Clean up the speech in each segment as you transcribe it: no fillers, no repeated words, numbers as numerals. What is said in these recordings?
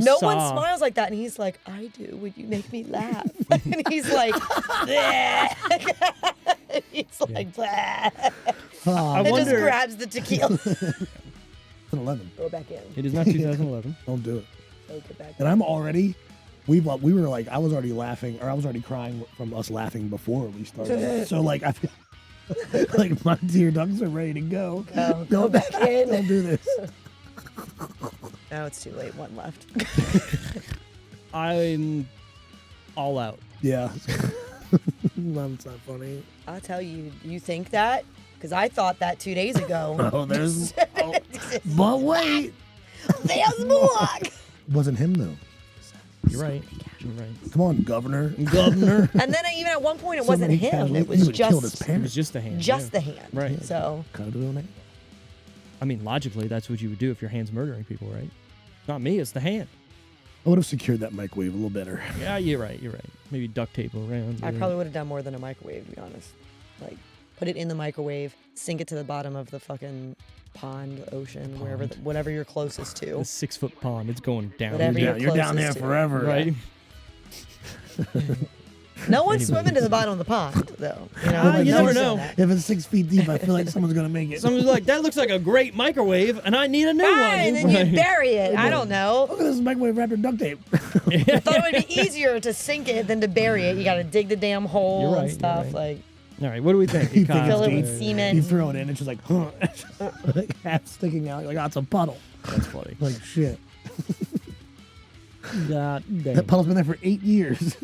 No one smiles like that. And he's like, I do. Would you make me laugh? And he's like, he's like, and just grabs the tequila. 2011. Go back in. It is not 2011. Don't do it. Oh, get back And I'm already, we were like, I was already laughing, or I was already crying from us laughing before we started. So like, I feel like my tear ducts are ready to go. Go back in. Don't do this. Now it's too late. One left. I'm all out. Yeah. That's not funny. I'll tell you, you think that? Because I thought that 2 days ago. Oh, there's. But wait. There's more. Wasn't him though. You're right. You're right. Come on, Governor. Governor. And then even at one point, it So wasn't many him. casualties. It was He would've killed his just It parents. was just a hand. just yeah. the hand. Right. So Cut it on it. I mean, logically, that's what you would do if your hand's murdering people, right? Not me, it's the hand. I would have secured that microwave a little better. Yeah, you're right. You're right. Maybe duct tape around. I probably would have done more than a microwave, to be honest. Like, put it in the microwave, sink it to the bottom of the fucking pond, ocean, wherever, whatever you're closest to. A 6-foot pond. It's going down. Whatever Yeah, you're down there closest to. forever. Right? No one's swimming to the bottom of the pond, though. You know, You no never one's know. done that. If it's 6 feet deep, I feel like someone's gonna make it. Someone's like, that looks like a great microwave, and I need a new one. And then you bury it. I don't know. Look at this microwave wrapped in duct tape. I thought it would be easier to sink it than to bury it. You got to dig the damn hole You're right, and you're stuff. right. Like, All right, what do we think? You Cons, fill it dude? with semen. You throw it in, it's just like, huh, like half sticking out. You're like, oh, it's a puddle. That's funny. Like shit. God damn. That puddle's been there for 8 years.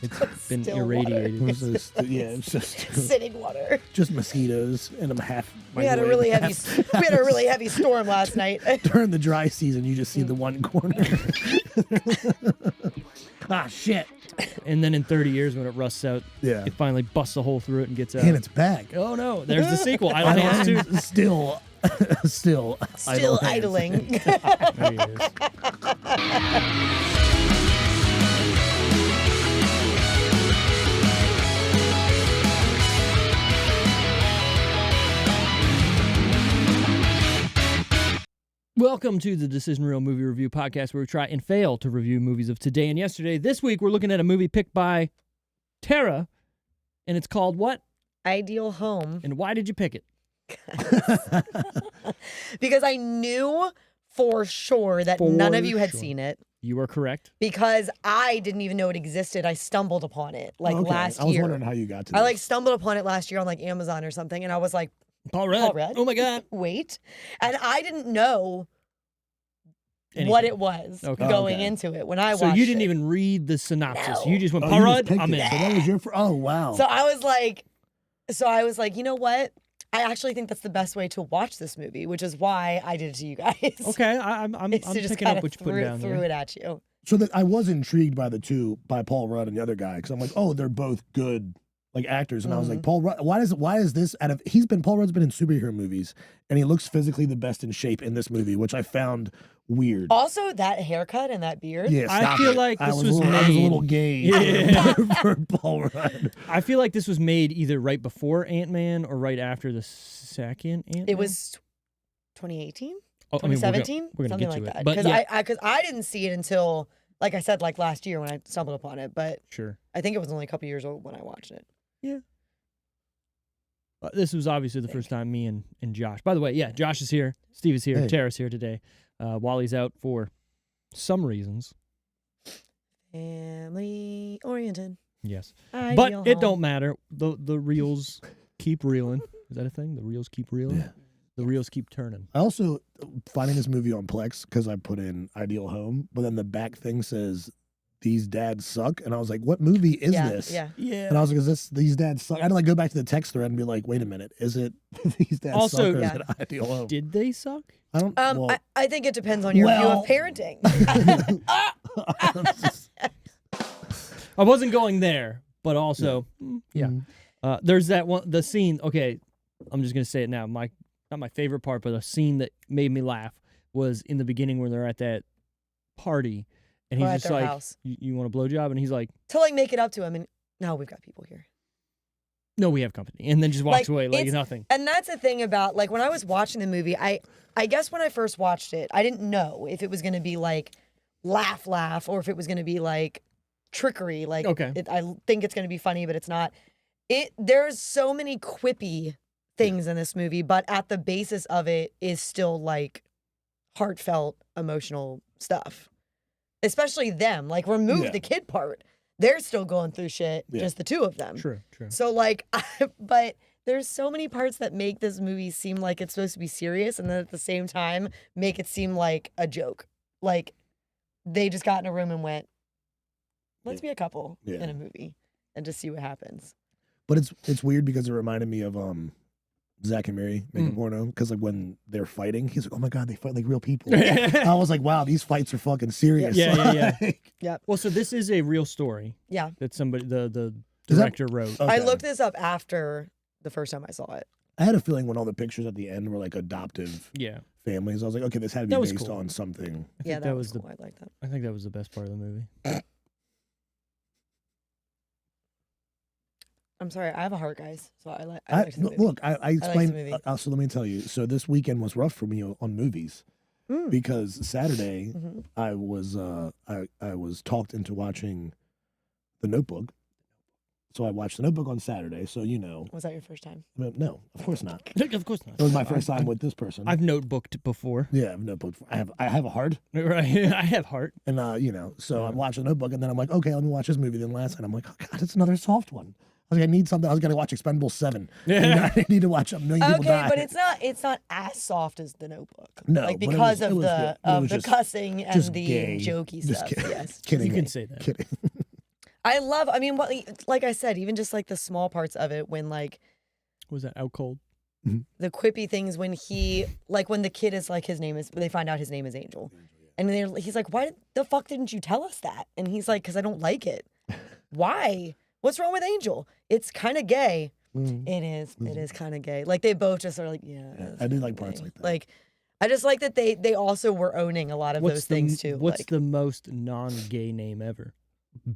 It's been still irradiated. It's just, yeah, it's just sitting water. just mosquitoes, and I'm half. We had a really heavy storm last night. During the dry season, you just see the one corner. Ah, shit. And then in 30 years, when it rusts out, Yeah. it finally busts a hole through it and gets out. And it's back. Oh no, there's the sequel. Idle Hands 2. Still Still idling. There he is. Welcome to the Decision Reel Movie Review Podcast, where we try and fail to review movies of today and yesterday. This week, we're looking at a movie picked by Tara, and it's called what? Ideal Home. And why did you pick it? Because I knew for sure that none of you had seen it. You are correct. Because I didn't even know it existed. I stumbled upon it Okay. last I was year. wondering how you got to I this. stumbled upon it last year on Amazon or something, and I was like, Paul Rudd. Paul Rudd? Oh my God. wait. And I didn't know Anything. what it was Okay. going Okay. into it when I watched So you didn't it. even read the synopsis. No. You just went, Oh, Paul you just Rudd, picked I'm it. in. So that was your. Oh wow. So I was like, you know what? I actually think that's the best way to watch this movie, which is why I did it to you guys. Okay, I'm It's to just picking up kinda what you're putting down threw there. it at you. So that I was intrigued by the two, by Paul Rudd and the other guy, because I'm like, oh, they're both good actors, and I was like, Paul Rudd, why is this Paul Rudd's been in superhero movies, and he looks physically the best in shape in this movie, which I found weird. Also, that haircut and that beard. Yeah, I stop feel it. like I this was was a little, I was a made- little gay Yeah. for Paul Rudd. I feel like this was made either right before Ant-Man or right after the second Ant-Man. It was 2018, Oh, I mean, 2017, we're gonna something get to like it. that. But Because yeah, because I didn't see it until, like I said, last year when I stumbled upon it. But sure. I think it was only a couple years old when I watched it. This was obviously the first time me and Josh. By the way, yeah, Josh is here. Steve is here. Hey. Tara's here today. Wally's out for some reasons. Family oriented. Yes. Ideal But it home. don't matter. The reels keep reeling. Is that a thing? The reels keep reeling? Yeah. The reels keep turning. I also finding this movie on Plex because I put in Ideal Home, but then the back thing says These Dads Suck, and I was like, what movie is this? Yeah. Yeah. And I was like, is this These Dads Suck? I had to go back to the text thread and be like, wait a minute, is it These Dads Also, Suck or yeah. is it Ideal Home? Did they suck? I don't. well, I think it depends on your view Well- of parenting. I wasn't going there, but also, yeah. Mhm. There's that one, the scene. Okay, I'm just gonna say it now. Not my favorite part, but a scene that made me laugh was in the beginning when they're at that party, and he's Or at just their like, house. "You want a blowjob?" And he's like, To make it up to him, and no, we've got people here. no, we have company, and then just walks Like, away like it's- nothing. And that's the thing about, like, when I was watching the movie, I guess when I first watched it, I didn't know if it was going to be like laugh, or if it was going to be like trickery. Like, Okay. I think it's going to be funny, but it's not. There's so many quippy things in this movie, but at the basis of it is still like heartfelt, emotional stuff. Especially them. Like, remove the kid part. They're still going through shit, just the two of them. True. So, like, but there's so many parts that make this movie seem like it's supposed to be serious, and then at the same time make it seem like a joke. Like, they just got in a room and went, let's be a couple in a movie and just see what happens. But it's weird because it reminded me of Zach and Mary making porno, because like when they're fighting, he's like, oh my god, they fight like real people. I was like, wow, these fights are fucking serious. Yeah. Yep. Well, so this is a real story. Yeah. That somebody the director wrote. Okay. I looked this up after the first time I saw it. I had a feeling when all the pictures at the end were like adoptive families, I was like, okay, this had to be based cool. on something. I think that was cool. I like that. I think that was the best part of the movie. I'm sorry, I have a heart, guys. So I like the movie. Look, I explained. movie. So let me tell you. So this weekend was rough for me on movies because Saturday I was talked into watching The Notebook. So I watched The Notebook on Saturday. So Was that your first time? No, of course not. Of course not. It was my first time with this person. I've notebooked before. Yeah, I've Notebook. I have a heart. Right. I have heart. And so I watched The Notebook, and then I'm like, okay, let me watch this movie. Then last night I'm like, oh god, it's another soft one. I was like, I need something. I was gonna watch Expendables 7. I need to watch a million people die. But it's not as soft as The Notebook. No, like but because it of was the good. It was the just- cussing and just the gay. jokey Just stuff. kidding. Yes. Kidding. You can say that. Kidding. I mean, like I said, even just like the small parts of it when like Was that Out Cold? the quippy things when when the kid is like they find out his name is Angel. And he's like, why the fuck didn't you tell us that? And he's like, because I don't like it. Why? What's wrong with Angel? It's kind of gay. It is. It is kind of gay. Like they both just are like, yeah. I do like parts like that. Like, I just like that they also were owning a lot of those things too. What's like, the most non-gay name ever?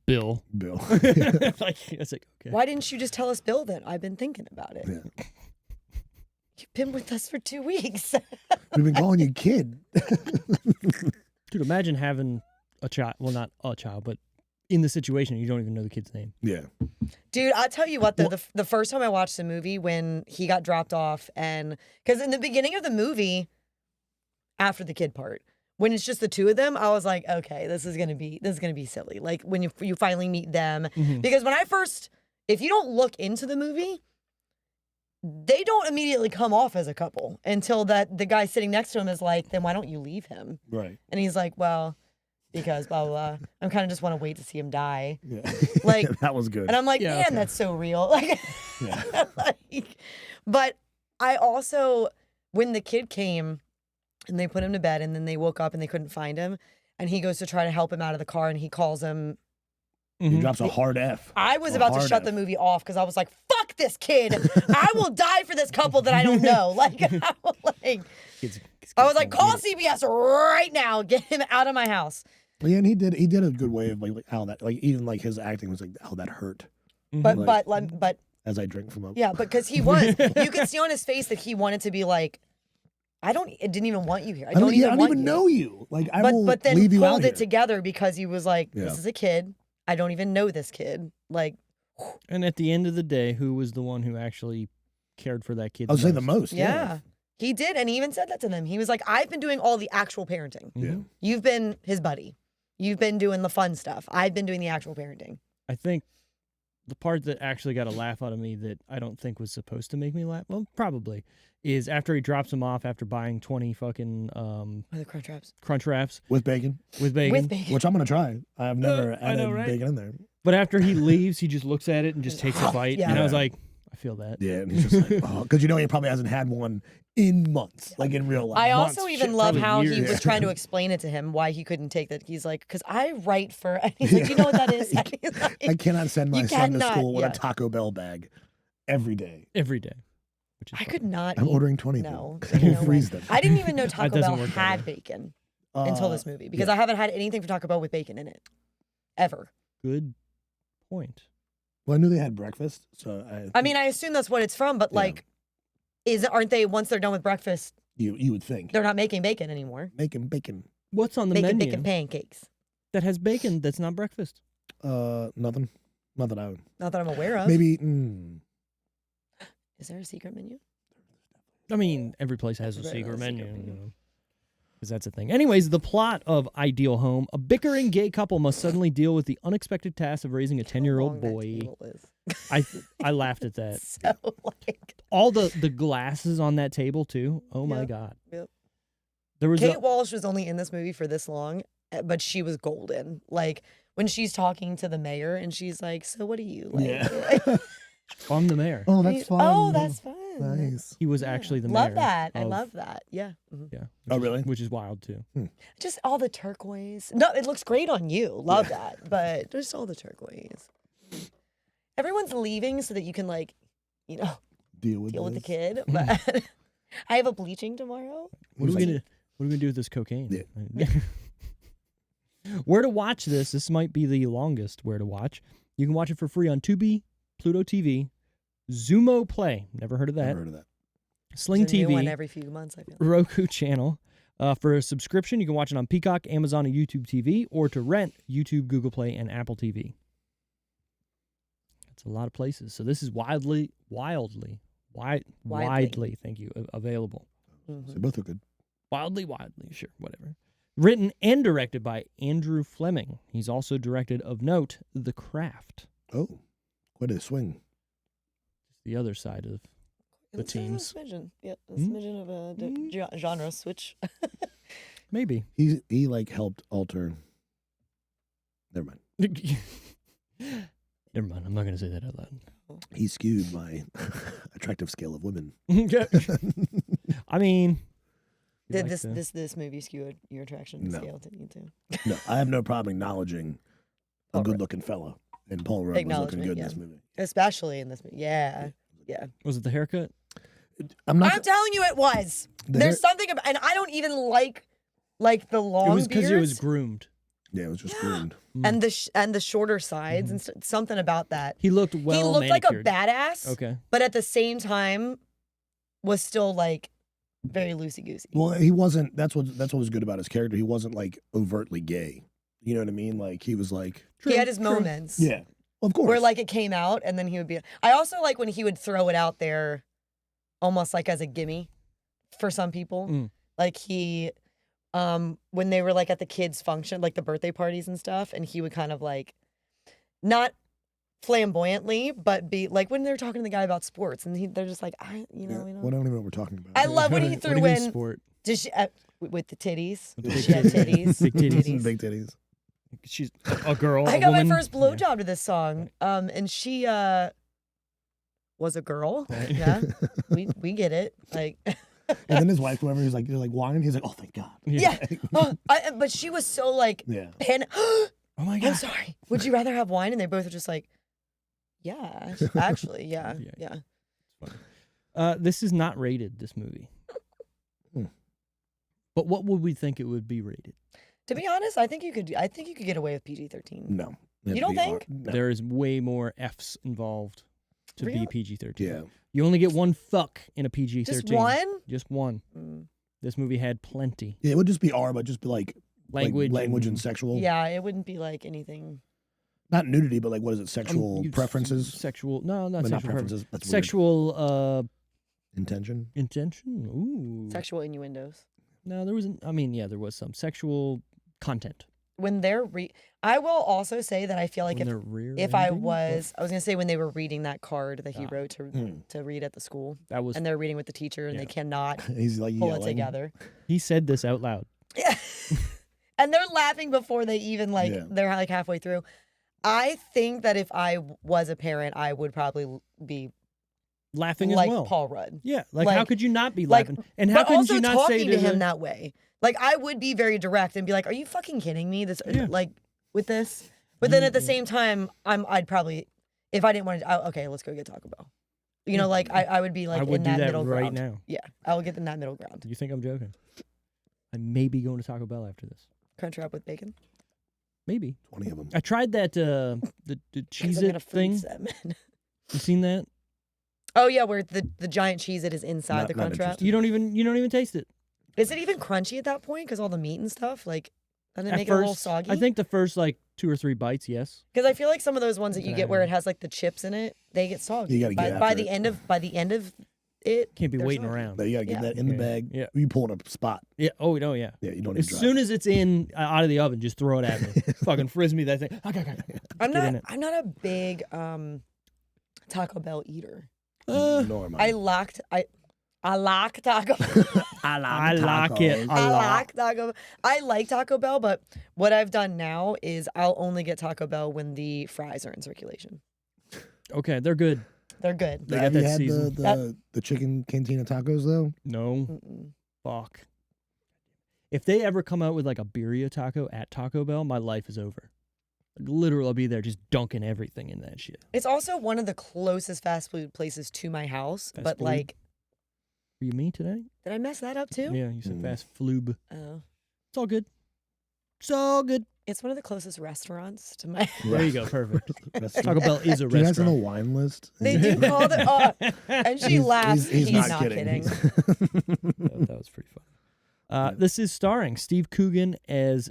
Bill. Like it's like okay. why didn't you just tell us Bill then? I've been thinking about it. Yeah. You've been with us for 2 weeks. We've been calling you kid. Dude, imagine having a child. Well, not a child, but in the situation, you don't even know the kid's name. Yeah. Dude, I'll tell you what, though, the first time I watched the movie when he got dropped off, and because in the beginning of the movie, after the kid part, when it's just the two of them, I was like, okay, this is gonna be silly. Like when you finally meet them, because when if you don't look into the movie, they don't immediately come off as a couple until the guy sitting next to him is like, then why don't you leave him? Right. And he's like, well, because blah blah blah. I'm kind of just want to wait to see him die. Yeah. Like that was good. And I'm like, Yeah, man, okay. that's so real. Like, Yeah. but I also, when the kid came and they put him to bed and then they woke up and they couldn't find him, and he goes to try to help him out of the car and he calls him. He drops a hard F. I was about to shut the movie off because I was like, fuck this kid. I will die for this couple that I don't know. Like, I was like, call CBS right now. Get him out of my house. Yeah, and he did a good way of like how that, like even like his acting was like, how that hurt. But As I drink from a yeah, because he was, you could see on his face that he wanted to be like, I didn't even want you here. I don't even know you. Like I will but then leave you out pulled here. it together because he was like, Yeah. this is a kid. I don't even know this kid. Like, And at the end of the day, who was the one who actually cared for that kid? I would say the most. yeah. He did, and he even said that to them. He was like, I've been doing all the actual parenting. Yeah. You've been his buddy. You've been doing the fun stuff. I've been doing the actual parenting. I think the part that actually got a laugh out of me that I don't think was supposed to make me laugh, well, probably, is after he drops him off after buying 20 fucking The crunch wraps. Crunch Wraps With bacon, with bacon. With bacon. which I'm gonna try. I've never I know, added right? bacon in there. But after he leaves, he just looks at it and just takes a bite. Yeah. And I was Yeah. like, I feel that. Yeah, and he's just like, oh, because he probably hasn't had one in months, like in real life. I Months, also shit, even love probably how he years. was trying to explain it to him why he couldn't take that. He's like, because I write for, and he's like, you know what that is? And he's like, I cannot send my You son to cannot, school with yeah. a Taco Bell bag every day. Every day. Which is I fine. could not. I'm eat- ordering 20. No, I can no way. freeze them. I didn't even know Taco doesn't Bell work that had way. bacon until this movie because yeah. I haven't had anything from Taco Bell with bacon in it, ever. Good point. Well, I knew they had breakfast, so I mean, I assume that's what it's from, but like, aren't they, once they're done with breakfast, you would think they're not making bacon anymore? making bacon. What's on the Making menu bacon pancakes. that has bacon that's not breakfast? Nothing. Not that I would. Not that I'm aware of. Maybe. Is there a secret menu? I mean, every place has a Everybody secret has a menu. secret menu. Because that's a thing. Anyways, the plot of Ideal Home. A bickering gay couple must suddenly deal with the unexpected task of raising a 10-year-old boy. I laughed at that. So, like... All the glasses on that table, too. Oh, my Yep. God. Yep. There was Kate Walsh was only in this movie for this long, but she was golden. Like, when she's talking to the mayor and she's like, so what do you like? Yeah. I'm the mayor. Oh, that's fun. Oh, that's fun. Nice. He was Yeah. actually the mayor. Love that. I of- love that. Yeah. Mhm. Yeah. Oh, really? Which is wild, too. Just all the turquoise. No, it looks great on you. Love that. But just all the turquoise. Everyone's leaving so that you can, like, you know, Deal with deal with the this. kid. But I have a bleaching tomorrow. What are we gonna do with this cocaine? Where to watch this? This might be the longest where to watch. You can watch it for free on Tubi, Pluto TV, Zumo Play. Never heard of that. Never heard of that. Sling There's a new one TV, every few months, I feel. Roku channel. For a subscription, you can watch it on Peacock, Amazon, and YouTube TV, or to rent YouTube, Google Play, and Apple TV. That's a lot of places. So this is widely, thank you, available. Mhm. So both are good. Wildly, sure, whatever. Written and directed by Andrew Fleming. He's also directed, of note, The Craft. Oh, quite a swing. The other side of the It's a teams. smidgen. Yeah, a Hmm? smidgen of a genre switch. Maybe. He like helped alter. Never mind. Never mind. I'm not going to say that out loud. He skewed my attractive scale of women. I mean, we Did like this movie skew your attraction No. scale to you too? No, I have no problem acknowledging a Paul Rudd. good-looking fella, and Paul Rudd was looking Acknowledgement, good in yeah. this movie. Especially in this movie. Yeah. Yeah. was it the haircut? I'm not. I'm telling you it was. The There's something about, and I don't even like the long It was because it was beards groomed. Yeah, it was just Yeah. groomed. and the shorter sides and something about that. He looked well he looked manicured. like a badass, Okay. but at the same time was still like very loosey goosey. Well, he wasn't. That's what was good about his character. He wasn't like overtly gay. You know what I mean? Like he was like. He had his moments. Yeah, of course. Where like it came out and then he would be. I also like when he would throw it out there, almost like as a gimme, for some people. Mm. Like he, when they were like at the kids' function, like the birthday parties and stuff, and he would kind of like, not flamboyantly, but be like when they're talking to the guy about sports, and they're just like, we Well, I don't. don't even know what we're talking about. I love when he What do threw you mean in. sport? Did she with the titties? With the Did big she have titties. titties? Big titties. Big titties. She's a girl. I a got woman. my first blowjob to this song, and she was a girl. Right. Yeah, we get it. Like, And then his wife, whoever, he's like whining. He's like, oh, thank God. yeah. But she was so like, Yeah. Oh my I'm god. sorry. Would you rather have wine? And they both were just like, yeah, actually, yeah, Yeah. yeah. This is not rated. This movie. Hmm. But what would we think it would be rated? To be honest, I think you could get away with PG-13. No. It had You to don't be think? No. There is way more F's involved to Really? be PG-13. Yeah. You only get one fuck in a PG-13. Just one? Just one. Mm. This movie had plenty. Yeah, it would just be R, but just be like Language. language and sexual. Yeah, it wouldn't be like anything. Not nudity, but like what is it? Sexual preferences. Sexual. No, not Well, sexual not preferences. That's weird. Sexual Intention. intention. Ooh. Sexual innuendos. No, there wasn't. I mean, yeah, there was some sexual content. When they're I will also say that I feel like When if they're rear I ending? was gonna say when they were reading that card that he Ah. wrote Hmm. to read at the school, That was. and they're reading with the teacher, and Yeah. they cannot He's like pull yelling. it together. He said this out loud. Yeah. And they're laughing before they even Yeah. they're like halfway through. I think that if I was a parent, I would probably be Laughing like as well. Paul Rudd. Yeah, like how Like- could you not be like- laughing? And how But could also you not talking say to him the- that way. Like I would be very direct and be like, "Are you fucking kidding me?" This Yeah. like with this. But then at the Yeah. same time, I'd probably if I didn't want to okay, let's go get Taco Bell. You know, like I would be like I would in do that that middle right ground. now. Yeah, I will get in that middle ground. You think I'm joking? I may be going to Taco Bell after this. Crunchwrap with bacon. Maybe 20 of them. I tried that the 'Cause I'm Cheez-It gonna freeze thing. them. You seen that? Oh yeah, where the giant cheese it is inside the Not Crunchwrap. interested. You don't even taste it. Is it even crunchy at that point? Because all the meat and stuff, like, doesn't it At make it a little first, soggy? I think the first like 2 or 3 bites, yes. Because I feel like some of those ones that you Something get where I- it has like the chips in it, they get soggy. You gotta get by after the it. end of it. Can't be they're waiting soggy. around. But you gotta get Yeah. that in the Yeah. bag. Yeah. You pull in a spot. Yeah. Oh no. Yeah. Yeah, you don't As even soon as it's in out of the oven, just throw it at me. Fucking frisbee that thing. I'm Get in not. it. I'm not a big Taco Bell eater. Nor am I like Taco. I like it. tacos. A I lot. like Taco. I like Taco Bell, but what I've done now is I'll only get Taco Bell when the fries are in circulation. Okay, they're good. They're good. They got Have you that had season. the chicken cantina tacos though? No. Mm-mm. Fuck. If they ever come out with like a birria taco at Taco Bell, my life is over. Like, literally, I'll be there just dunking everything in that shit. It's also one of the closest fast food places to my house, Fast but food? like, Were you me today? did I mess that up too? Yeah, you said Mm. fast floob. Oh, It's all good. It's all good. it's one of the closest restaurants to my. There you go. Perfect. That's Taco Bell is a Do you guys have a restaurant. wine list? They do call it. And she laughs. He's not kidding. That was pretty fun. This is starring Steve Coogan as.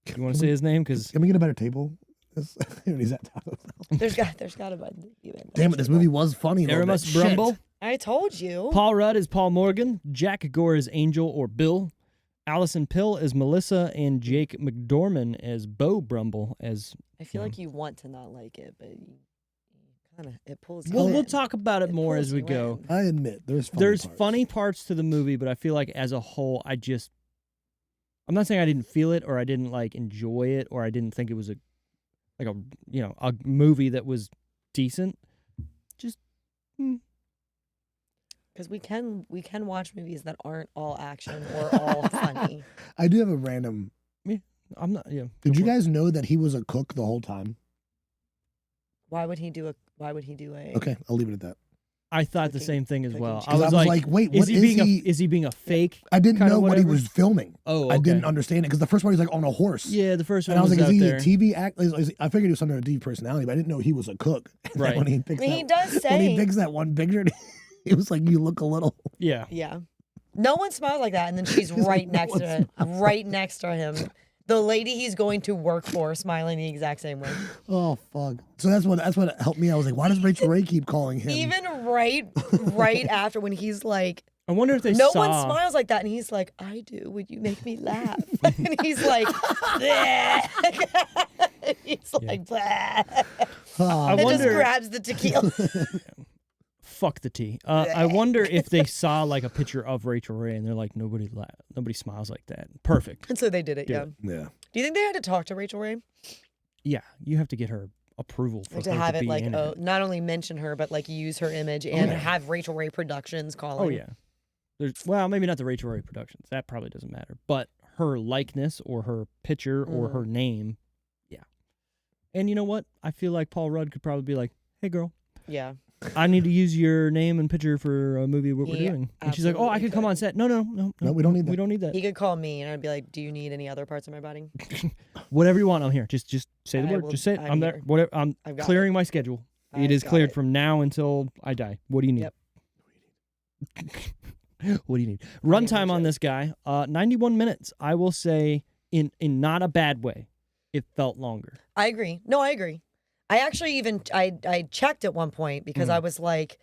Do you want to say his name? Because Can we get a better table? He's at Taco Bell. There's got to be. Damn it! This movie was funny. a little bit. Aramis Shit. Brumble. I told you. Paul Rudd is Paul Morgan. Jack Gore is Angel or Bill. Allison Pill as Melissa, and Jake McDorman as Bo Brumble as. I feel like you want to not like it, but you kind of it pulls. We'll you in. talk about it more pulls as we you go. in. I admit there's Funny parts to the movie, but I feel like as a whole, I'm not saying I didn't feel it or I didn't like enjoy it or I didn't think it was a movie that was decent. Just Because we can watch movies that aren't all action or all funny. I do have a random. I'm not. Yeah. Did go you for it. guys know that he was a cook the whole time? Why would he do a? Okay, I'll leave it at that. I thought the Cooking- same thing as cooking well. show. I 'Cause was like, wait, is what he is being he? is he being a fake? I didn't kinda know what he whatever? was filming. Oh, I didn't okay. understand it because the first one he's like on a horse. Yeah, the first one And I was like, out is he there. a TV act? I figured he was something to do with personality, but I didn't know he was a cook. And Right. when he picks He that, does when he say. picks that one picture, it was like you look a little. Yeah. Yeah. No one smiles like that, and then she's He's like, right "No next one to it, right next to him. The lady he's going to work for, smiling the exact same way. Oh fuck! So that's what helped me. I was like, why does Rachel Ray keep calling him? Even right after when he's like, I wonder if they no saw. one smiles like that, and he's like, I do. Would you make me laugh? And he's like, "Bleh." He's like, "Bleh." Oh, and just wonder- grabs the tequila. Fuck the tea. I wonder if they saw like a picture of Rachel Ray and they're like, nobody smiles like that. Perfect. And so they did it. Do Yeah. it. yeah. Do you think they had to talk to Rachel Ray Yeah, you have to get her approval for to her have to it be like, in oh, it. not only mention her, but like use her image and yeah. have Rachel Ray Productions calling? Oh yeah. Well, maybe not the Rachel Ray Productions. That probably doesn't matter. But her likeness or her picture or her name, yeah. And you know what? I feel like Paul Rudd could probably be like, "Hey, girl, Yeah. I need to use your name and picture for a movie what we're He doing." And she's like, "Oh, I absolutely can come could. on set." No, we don't need that. We don't need that. He could call me and I'd be like, "Do you need any other parts of my body?" Whatever you want, I'm here. Just say the I word. will- Just say it. I'm I'm there. here. Whatever. I'm I've got clearing my schedule. It I've is got cleared it. from now until I die. What do you need? Yep. What do you need? Runtime on this guy, 91 minutes. I will say, in not a bad way, it felt longer. I agree. No, I agree. I actually even I checked at one point because I was like,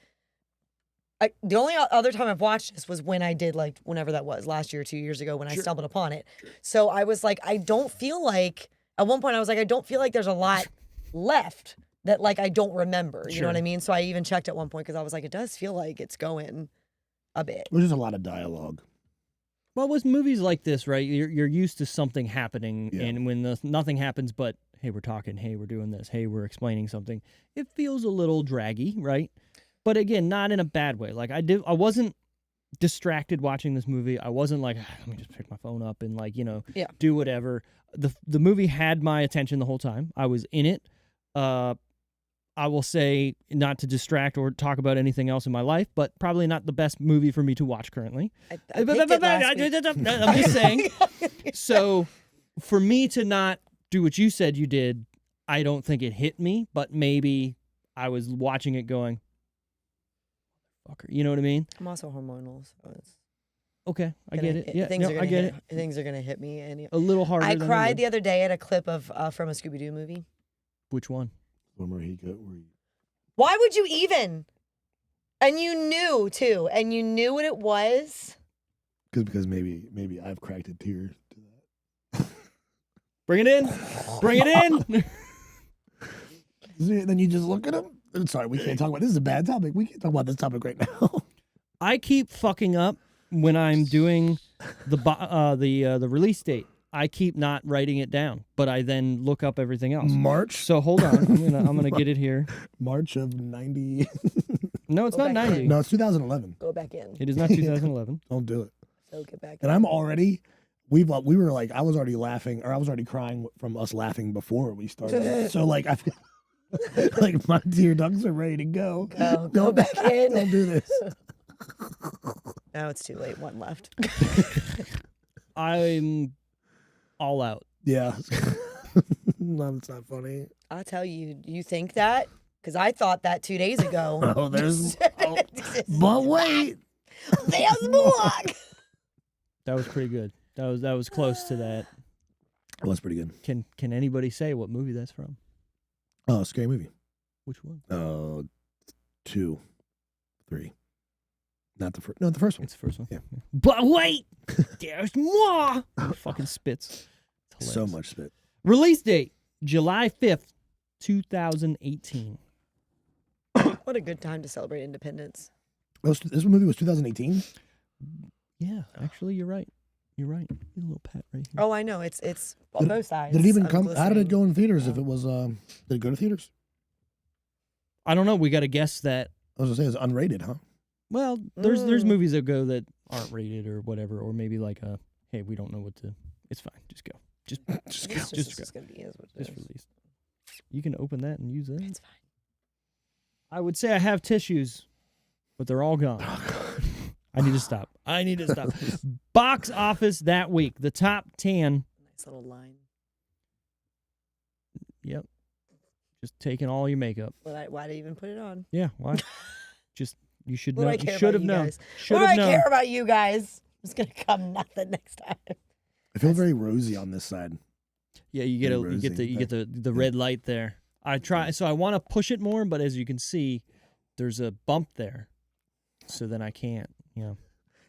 the only other time I've watched this was when I did like whenever that was last year, 2 years ago when I stumbled upon it. So I was like, I don't feel like at one point I was like, I don't feel like there's a lot left that like I don't remember. You know what I mean? So I even checked at one point because I was like, it does feel like it's going a bit. There's just a lot of dialogue. Well, with movies like this, right? You're used to something happening, Yeah. and when nothing happens, but hey, we're talking, hey, we're doing this, hey, we're explaining something, it feels a little draggy, right? But again, not in a bad way. Like I wasn't distracted watching this movie. I wasn't like, let me just pick my phone up and like, do whatever. The movie had my attention the whole time. I was in it. I will say, not to distract or talk about anything else in my life, but probably not the best movie for me to watch currently. I picked it last week. I'm just saying. So for me to not do what you said you did. I don't think it hit me, but maybe I was watching it going, fucker. You know what I mean? I'm also hormonal, so it's Okay, I get it. Yeah, things no, are I gonna get hit, it. things are gonna hit me. A little harder. I than cried the other day at a clip of from a Scooby-Doo movie. Which one? Where he go? Why would you even? And you knew too, and you knew what it was. Because maybe I've cracked a tear to that. Bring it in. Bring it in. Then you just look at him. I'm sorry, we can't talk about this. Is a bad topic. We can't talk about this topic right now. I keep fucking up when I'm doing the release date. I keep not writing it down, but I then look up everything else. March. So hold on, I'm gonna get it here. March of 90. No, it's Go not back 90. in. No, it's 2011. Go back in. It is not 2011. Don't do it. So get back. And I'm already. We were like, I was already laughing, or I was already crying from us laughing before we started. So like I feel like my tear ducts are ready to go. Go back in. Don't do this. Now it's too late. One left. I'm all out. Yeah. No, it's not funny. I'll tell you. You think that? Because I thought that 2 days ago. Oh, there's. Oh, but wait. There's more. That was pretty good. That was close to that. It was pretty good. Can anybody say what movie that's from? Oh, scary movie. Which one? 2, 3. Not the first. No, the first one. It's the first one. Yeah. But wait, there's more. He fucking spits. It's So hilarious. much spit. Release date July 5th, 2018. What a good time to celebrate independence. This movie was 2018. Yeah, actually, you're right. You're right. Get a little pat right here. Oh, I know. It's on both sides. Did it even I'm come? How did it glistening. go in theaters? If it was, did it go to theaters? I don't know. We got to guess that. I was gonna say it's unrated, huh? Well, there's Mm. movies that go that aren't rated or whatever, or maybe like hey, we don't know what to. It's fine. Just go. Just Just It's go. just, go. it's gonna be is what it Just is. released. You can open that and use that. It's fine. I would say I have tissues, but they're all gone. I need to stop. I need to stop. Box office that week. The top 10. Nice little line. Yep. Just taking all your makeup. Why did I even put it on? Yeah. Why? Just you should What know. do I You care should about have you known. guys? Should What do have I known. care about you guys? It's gonna come nothing next time. I feel very rosy on this side. Yeah, you get Very the red light there. I try, so I want to push it more, but as you can see, there's a bump there, so then I can't. Yeah.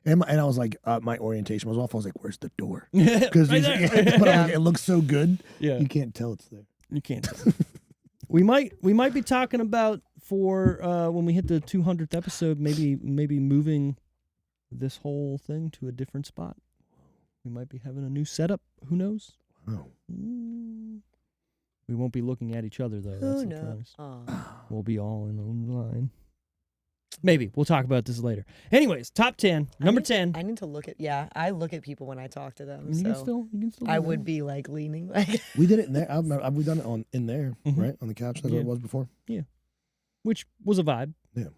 And I was like, my orientation was off. I was like, "Where's the door?" Because Right there. but it looks so good, Yeah, you can't tell it's there. you can't. we might be talking about for when we hit the 200th episode, maybe moving this whole thing to a different spot. We might be having a new setup. Who knows? Oh, We won't be looking at each other though. That's Who the knows? promise. We'll be all in a line. Maybe we'll talk about this later. Anyways, top 10, number 10. I need to look at. Yeah, I look at people when I talk to them. You can So still do I that. would be like leaning. Like we did it in there. We've done it in there, Mhm. right on the couch. That's Yeah. what it was before. which was a vibe. Yeah.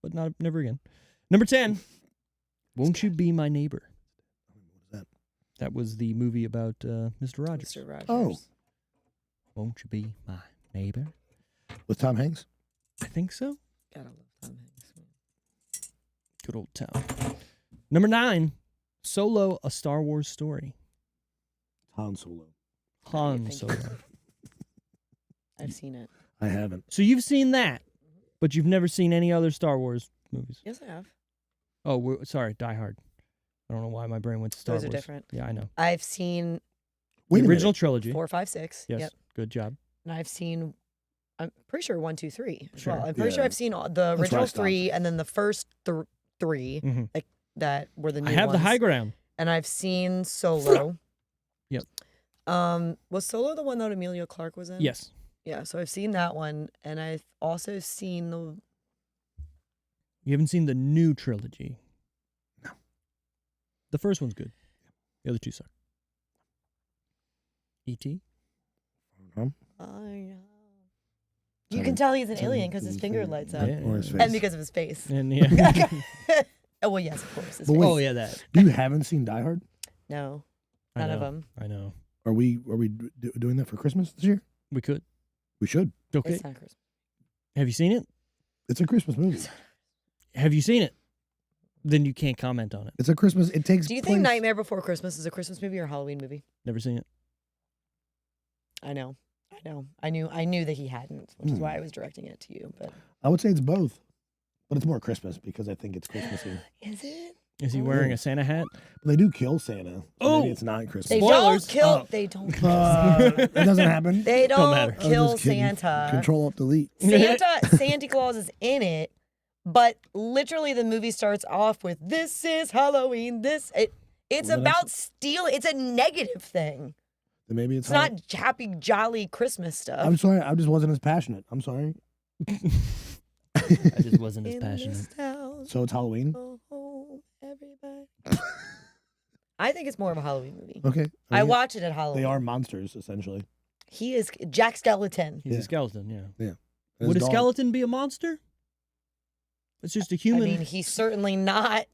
But never again. Number 10. Won't You Be My Neighbor? What is that? That was the movie about Mr. Rogers. Mr. Rogers. Oh. Won't you be my neighbor? With Tom Hanks. I think so. Gotta love Tom Hanks. Man. Good old town. Number 9. Solo, A Star Wars Story. Han Solo. Han Thank you. Solo. I've seen it. I haven't. So you've seen that, but you've never seen any other Star Wars movies. Yes, I have. Oh, sorry, Die Hard. I don't know why my brain went to Star Those Wars. are different. Yeah, I know. I've seen Wait The a original minute. trilogy. 4, 5, 6. Yes. Yep. Good job. And I've seen. I'm pretty sure 1, 2, 3 as Sure. well. I'm pretty sure Yeah. I've seen the where I original stopped. 3 and then the first 3 hmm that were the new I have the ones. high ground. And I've seen Solo. Yep. Was Solo the one that Emilia Clarke was in? Yes. Yeah, so I've seen that one, and I've also seen the. You haven't seen the new trilogy. No. The first one's good. The other two suck. E.T. You can tell he's an alien because his finger lights up, Yeah. Or his and face. because of his face. And yeah. Oh well, yes, of course. His But face. wait. Oh yeah, that. You haven't seen Die Hard? No, I none of know. them. I know. Are we doing that for Christmas this year? We could. We should. Okay. It's not Christmas. Have you seen it? It's a Christmas movie. Have you seen it? Then you can't comment on it. It's a Christmas. It takes. Do you place. think Nightmare Before Christmas is a Christmas movie or a Halloween movie? Never seen it. I know. I knew that he hadn't, which is why I was directing it to you. But I would say it's both, but it's more Christmas because I think it's Christmassy. is it? Is he wearing a Santa hat? But they do kill Santa. So Oh! maybe it's not Christmas. They Spoilers. don't kill. Oh. They don't kill. That doesn't happen. They don't matter. I'm kill just kidding. Santa. Control Alt Delete. Santa Claus is in it, but literally the movie starts off with "This is Halloween." It's Well, about stealing. It's a negative thing. Then maybe It's not happy, jolly Christmas stuff. I'm sorry. I just wasn't as passionate. I'm sorry. I just wasn't as In passionate. this town, So it's Halloween. go home, everybody. I think it's more of a Halloween movie. Okay. I watch it at Halloween. They are monsters essentially. He is Jack Skeleton. He's Yeah. a skeleton, yeah. And Would a his dog- skeleton be a monster? It's just a I human. mean, he's certainly not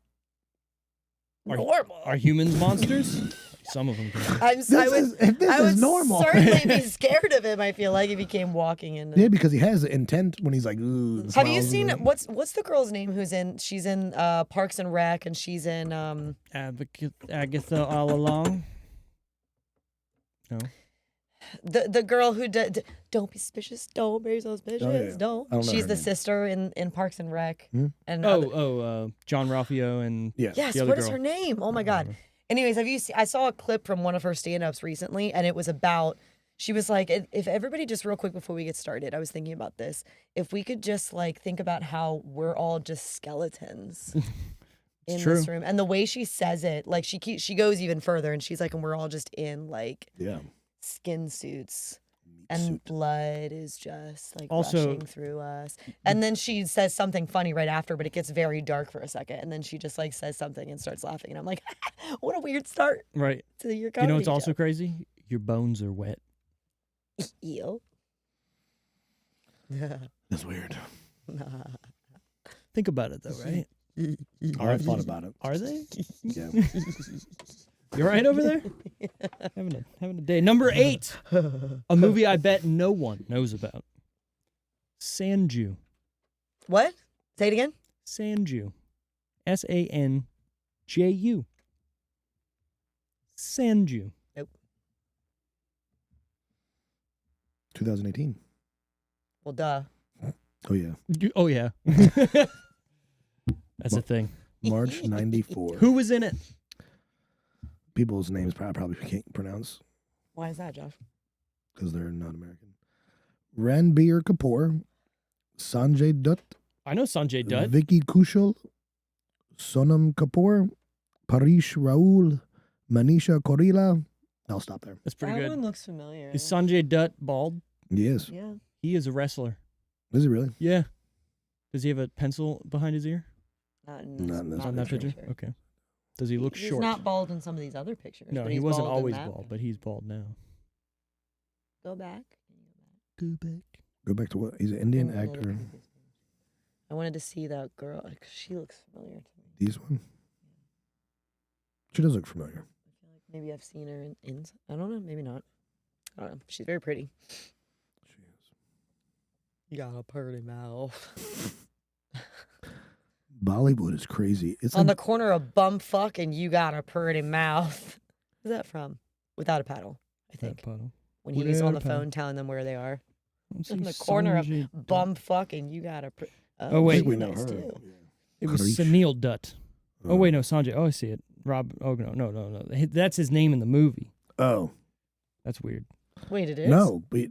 Are- normal. Are humans monsters? Some of them can. If this I would is normal. certainly be scared of him. I feel like if he came walking in. Yeah, because he has intent when he's like. "Ooh," and Have you smiles seen and- what's the girl's name who's in? She's in Parks and Rec, and she's in Advocate Agatha all along. No. the girl who don't be suspicious, don't be so suspicious, yeah. don't. I don't know She's her the name. sister in Parks and Rec. Hmm? And John Ralphio and Yeah. yes, the other what is girl. her name? Oh my god. Anyways, have you seen? I saw a clip from one of her stand-ups recently, and it was about. She was like, if everybody just real quick before we get started, I was thinking about this. If we could just like think about how we're all just skeletons in true. this room, and the way she says it, like she goes even further, and she's like, and we're all just in like Yeah. skin suits. Meat And suit. blood is just like Also- rushing through us. And then she says something funny right after, but it gets very dark for a second. And then she just like says something and starts laughing. And I'm like, what a weird start Right. to your You comedy. know what's also joke. crazy? Your bones are wet. Ew. That's weird. Think about it though, right? I thought about it. Are they? Yeah. You all right over there? having a day. Number 8. A movie I bet no one knows about. Sanju. What? Say it again. Sanju. Sanju. Sanju. 2018. Well, duh. Oh yeah. Oh yeah. That's a thing. March '94. Who was in it? People's names I probably can't pronounce Why is that, Josh? because they're not American. Ranbir Kapoor, Sanjay Dutt, I know Sanjay Dutt. Vicky Kaushal, Sonam Kapoor, Parish Raoul, Manisha Koirala. I'll stop there. That's pretty that good. one looks familiar. Is Sanjay Dutt bald? Yes. Yeah. He is a wrestler. Is he really? Yeah. Does he have a pencil behind his ear? Not in Not in this On that picture? Okay. Does he look He's short? not bald in some of these other pictures. No, but he he's wasn't bald in always that bald, one. but he's bald now. Go back. Go back. Go back to what? He's an Indian And look at actor. the previous page. I wanted to see that girl. Like, she looks familiar to me. These one. She does look familiar. I feel like maybe I've seen her in I don't know. Maybe not. I don't know. She's very pretty. She is. You got a pretty mouth. Bollywood is crazy. It's On like, the corner of bumfuck and you got a pretty mouth. Who's that from? Without a paddle, I think. Puddle. When he's on Without the a Paddle. phone telling them where they are. Let's On see, the corner of Sanjay Dutt. bumfuck and you got a Oh, wait. I think we know nice her. too. Yeah. It was Karish. Sunil Dutt. Oh, wait, no, Sanjay. Oh, I see it. Rob. Oh, no. That's his name in the movie. Oh. That's weird. Wait, it is? No, but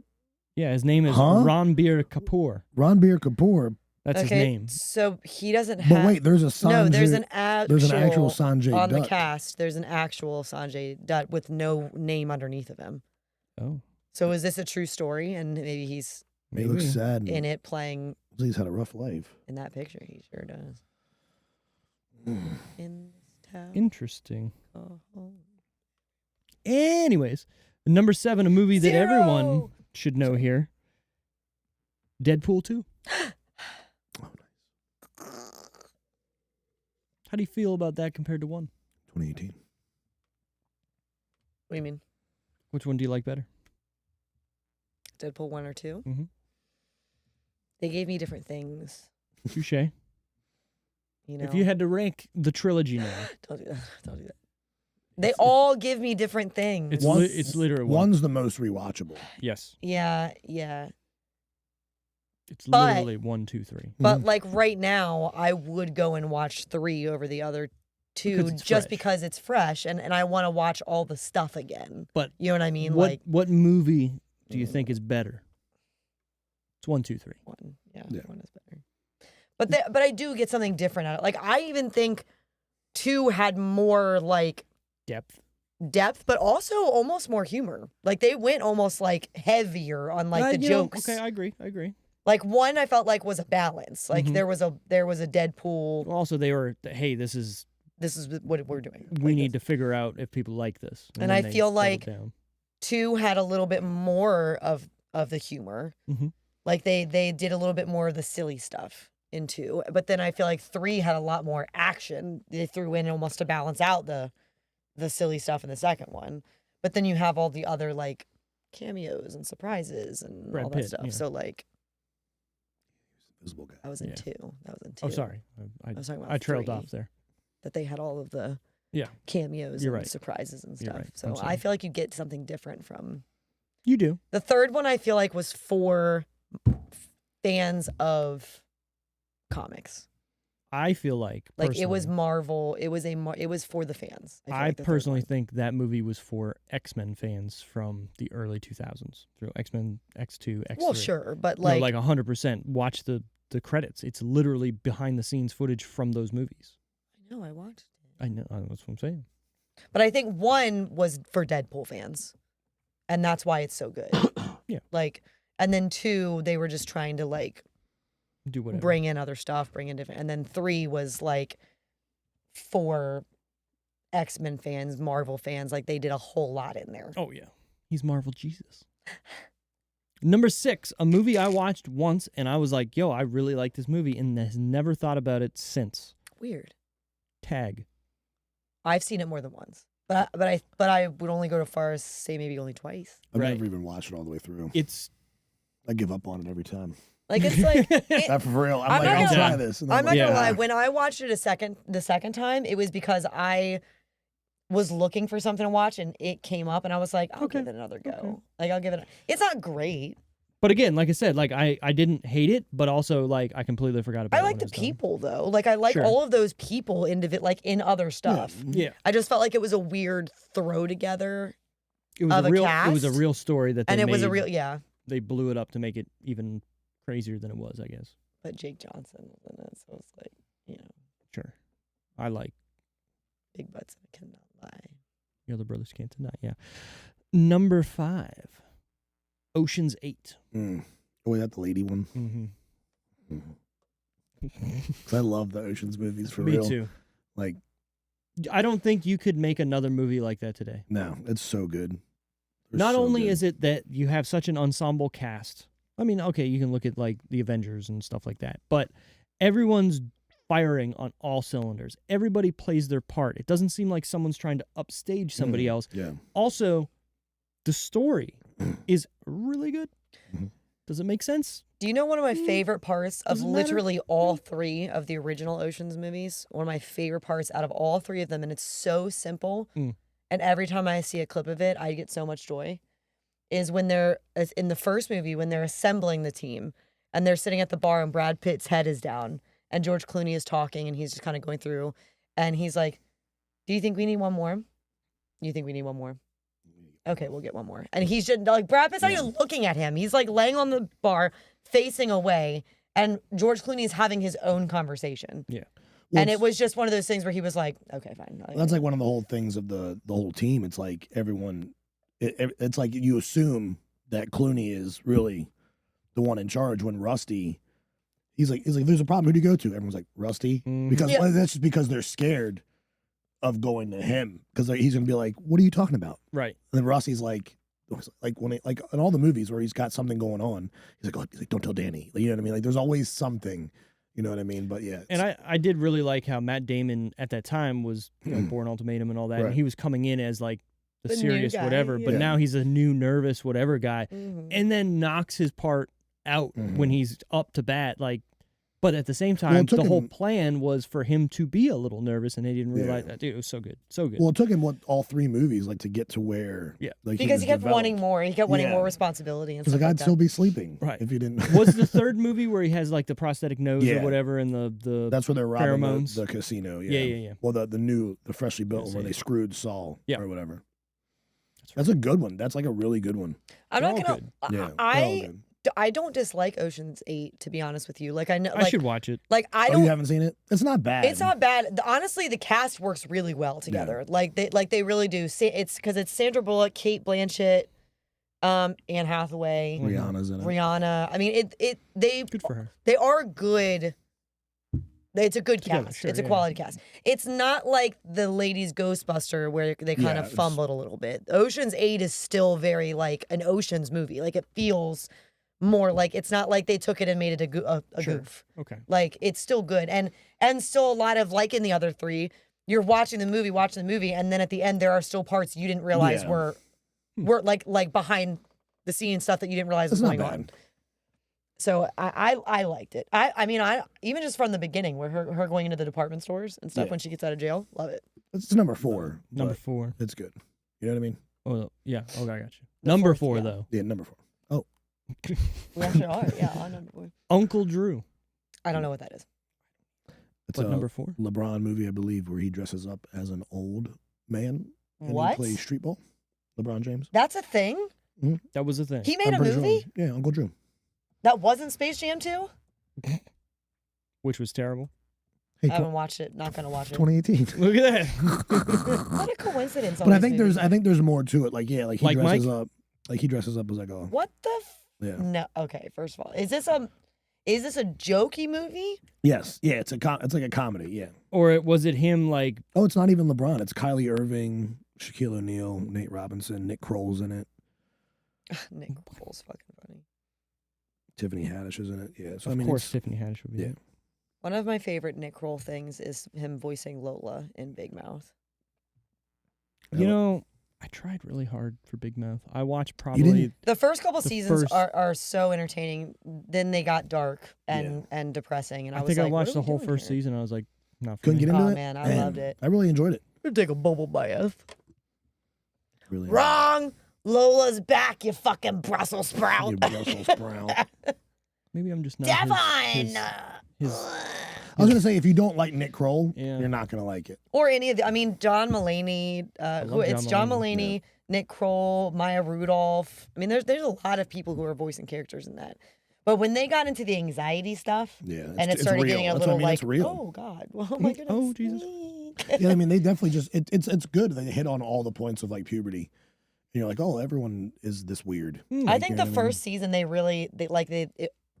Yeah, his name is Huh? Ranbir Kapoor. Ranbir Kapoor. That's his Okay, name. so he doesn't have. But wait, there's a Sanjay. No, there's an actual. there's an actual Sanjay on the Dutt. cast. There's an actual Sanjay Dutt with no name underneath of him. Oh, So is this a true story? And maybe he's He maybe. looks sad. in it playing He's had a rough life. in that picture. He sure does. In this town. Interesting. go home. Anyways, number 7, a movie that everyone Zero! should know here. Deadpool 2. Oh, How do you feel about that compared to 1? 2018. What do you mean? Which one do you like better? Deadpool 1 or 2. Mhm. They gave me different things. Touche. You know, If you had to rank the trilogy now, don't do that. Don't do that. They all give me different things. it's literally one. One's the most rewatchable. Yes. Yeah. It's But- literally 1, 2, 3. But like right now, I would go and watch 3 over the other 2 Because it's just fresh. because it's fresh and I want to watch all the stuff again. But you know what I mean? What Like what movie do you think is better? It's 1, 2, 3. 1. Yeah, Yeah. 1 is better. But I do get something different out of it. Like I even think 2 had more like depth, but also almost more humor. Like they went almost like heavier on like the jokes. Okay, I agree. Like 1 I felt like was a balance. Like Mhm. there was a Deadpool. Also, they were, hey, this is what we're doing. we Like need to figure out if people like this. And then I they feel doubled like down. 2 had a little bit more of the humor. Mhm. Like they did a little bit more of the silly stuff in 2. But then I feel like 3 had a lot more action. They threw in almost to balance out the silly stuff in the second one. But then you have all the other like cameos and surprises and Brad all that Pitt, stuff. yeah. So like Visible guy. I was in Yeah. 2. That was in 2. Oh, sorry. I was talking about I trailed 3. off there. That they had all of the Yeah. cameos You're and right. surprises and You're stuff. right. So I'm I sorry. feel like you get something different from You do. the third one. I feel like was for fans of comics. I feel like Like it was personally, Marvel. It was for the fans. feel I like the third personally one. think that movie was for X-Men fans from the early 2000s through X-Men, X2, X3. Well, sure, but No, like, like 100%. Watch the credits. It's literally behind the scenes footage from those movies. I know I watched it, I know. That's what I'm saying. but I think 1 was for Deadpool fans, and that's why it's so good. Yeah. Like, and then 2, they were just trying to like Do whatever. bring in other stuff, bring in different, and then 3 was like for X-Men fans, Marvel fans. Like they did a whole lot in there. Oh, yeah. He's Marvel Jesus. Number 6, a movie I watched once, and I was like, yo, I really like this movie, and has never thought about it since. Weird. Tag. I've seen it more than once, but I would only go as far as say maybe only twice. I've Right. never even watched it all the way through. It's... I give up on it every time. Like it's like it, Not for real. I'm I'm like, not I'll gonna try lie. this. And I'm not like, gonna Yeah. lie. When I watched it the second time, it was because I was looking for something to watch and it came up and I was like, I'll Okay. give it another go. Okay. Like I'll give it. It's not great. But again, like I said, like I didn't hate it, but also like I completely forgot about I it. like when the it was done. people though. Like I like Sure. all of those people like in other stuff. Yeah. I just felt like it was a weird throw together, It was Of a a real it was a cast, real story that they and it was a made. real They blew it up to make it even crazier than it was, I guess. But Jake Johnson was in it, so it's like Sure. I like big butts. I cannot lie. the other brothers can't deny. Yeah. Number 5. Ocean's 8. Oh, wait, that the lady one? Mm-hmm. 'Cause I love the Ocean's movies for Me real. too. Like, I don't think you could make another movie like that today. no, it's so good. They're Not so only good. is it that you have such an ensemble cast. I mean, okay, you can look at like the Avengers and stuff like that, but everyone's firing on all cylinders. Everybody plays their part. It doesn't seem like someone's trying to upstage somebody else. Yeah. Also, the story is really good. Mhm. Does it make sense? Do you know one of my favorite parts of Doesn't matter. literally all 3 of the original Ocean's movies? One of my favorite parts out of all 3 of them, and it's so simple. Mm. And every time I see a clip of it, I get so much joy. Is when they're in the first movie when they're assembling the team and they're sitting at the bar and Brad Pitt's head is down and George Clooney is talking and he's just kind of going through and he's like, "Do you think we need one more? You think we need one more? Okay, we'll get one more." And he's just like Brad Pitt's not even looking at him. He's like laying on the bar, facing away, and George Clooney is having his own conversation. Yeah. Well, And it it's- was just one of those things where he was like, "Okay, fine." That's like one of the whole things of the whole team. It's like everyone. It's like you assume that Clooney is really the one in charge when Rusty. He's like, there's a problem. Who do you go to? Everyone's like, Rusty, Mhm. because Yeah. well, that's just because they're scared of going to him because he's gonna be like, what are you talking about? Right. And then Rusty's like like in all the movies where he's got something going on, he's like, don't tell Danny. Like, you know what I mean? Like there's always something. You know what I mean? But yeah. And I did really like how Matt Damon at that time was Bourne Ultimatum and all that. Right. And he was coming in as like the The new serious guy, whatever, but yeah. now he's a new nervous whatever guy, Mhm. and then knocks his part out Mhm. when he's up to bat. Like, but at the same Well, time, it took the whole him- plan was for him to be a little nervous, and they didn't realize Yeah. that. Dude, it was so good, so good. Well, it took him all 3 movies like to get to where Yeah. like Because he was kept wanting developed. more. He kept wanting Yeah. more responsibility and Because stuff like like I'd that. still be sleeping Right. if you didn't. Was the third movie where he has like the prosthetic nose or Yeah. whatever, and the That's where they're robbing Pheromones. the casino. Yeah, Yeah, yeah, yeah. Well, the freshly built one where Casino. they screwed Saul Yeah. or whatever. That's That's a good one. That's like a really good one. I'm They're not all gonna. good. Yeah, they're all I good. I don't dislike Ocean's 8, to be honest with you. Like I know, I like should watch it. like I Oh, don't. you haven't seen it? It's not bad. It's not bad. Honestly, the cast works really well together. Like they really do. It's because it's Sandra Bullock, Kate Blanchett, Anne Hathaway, Rihanna's in it. Rihanna. I mean, Good for her. they are good. It's a good Together, cast. sure, It's a yeah. quality cast. It's not like the ladies Ghostbuster where they kind Yeah, of it's- fumbled a little bit. Ocean's 8 is still very like an Ocean's movie. Like it feels more like it's not like they took it and made it a Sure. goof. Okay. Like it's still good and still a lot of like in the other 3, you're watching the movie, and then at the end there are still parts you didn't realize Yeah. were like behind the scene stuff that you didn't realize It's was not going on. bad. So I liked it. I mean I even just from the beginning where her going into the department stores and stuff Yeah. when she gets out of jail, love it. It's number 4. Number but 4. It's good. You know what I mean? Oh yeah. Okay, I got you. The Number fourth, 4 yeah. though. Yeah, number 4. We actually are, yeah, on number 4. Uncle Drew. I don't know what that is. It's What a number 4? LeBron movie, I believe, where he dresses up as an old man and What? he plays street ball. LeBron James. That's a thing? That was the thing. He made I'm a pretty sure. movie Yeah, Uncle Drew. that wasn't Space Jam 2? Which was terrible. Hey, I haven't watched it. Not gonna watch it. 2018. Look at that. What a coincidence! But I think there's more to it. Like he Like dresses Mike? up. Like he dresses up as like a What the? yeah. No. Okay. First of all, is this a jokey movie? Yes, yeah. It's like a comedy. Yeah. Or was it him like Oh, it's not even LeBron. It's Kylie Irving, Shaquille O'Neal, Nate Robinson, Nick Kroll's in it. Nick Cole's fucking funny. Tiffany Haddish is in it. Yeah. So of I mean, course it's- Tiffany Haddish would be yeah. in it. One of my favorite Nick Kroll things is him voicing Lola in Big Mouth. You know, I tried really hard for Big Mouth. I watched didn't? probably The first couple The seasons first- are so entertaining. Then they got dark and depressing, and I I was think I like, what watched are the we whole doing first here? season. I was like, not for Couldn't me. get into Oh, it. man, I loved it. I really enjoyed it. Take a bubble bath. Really. Wrong. Lola's back, you fucking Brussels sprout. You Brussels sprout. Maybe I'm just not Devon. his I was gonna say if you don't like Nick Kroll, Yeah. you're not gonna like it. Or any of the, I mean, John Mulaney, love John John Mulaney, Nick Kroll, Maya Rudolph. I mean, there's a lot of people who are voicing characters in that. But when they got into the anxiety stuff, Yeah. and it started getting a That's what little I mean, like, it's real. oh God, oh my goodness, Oh, Jesus. Yeah, I mean they definitely just it's good. They hit on all the points of like puberty. And you're like, oh, everyone is this weird. I Like, think you the know what I mean? first season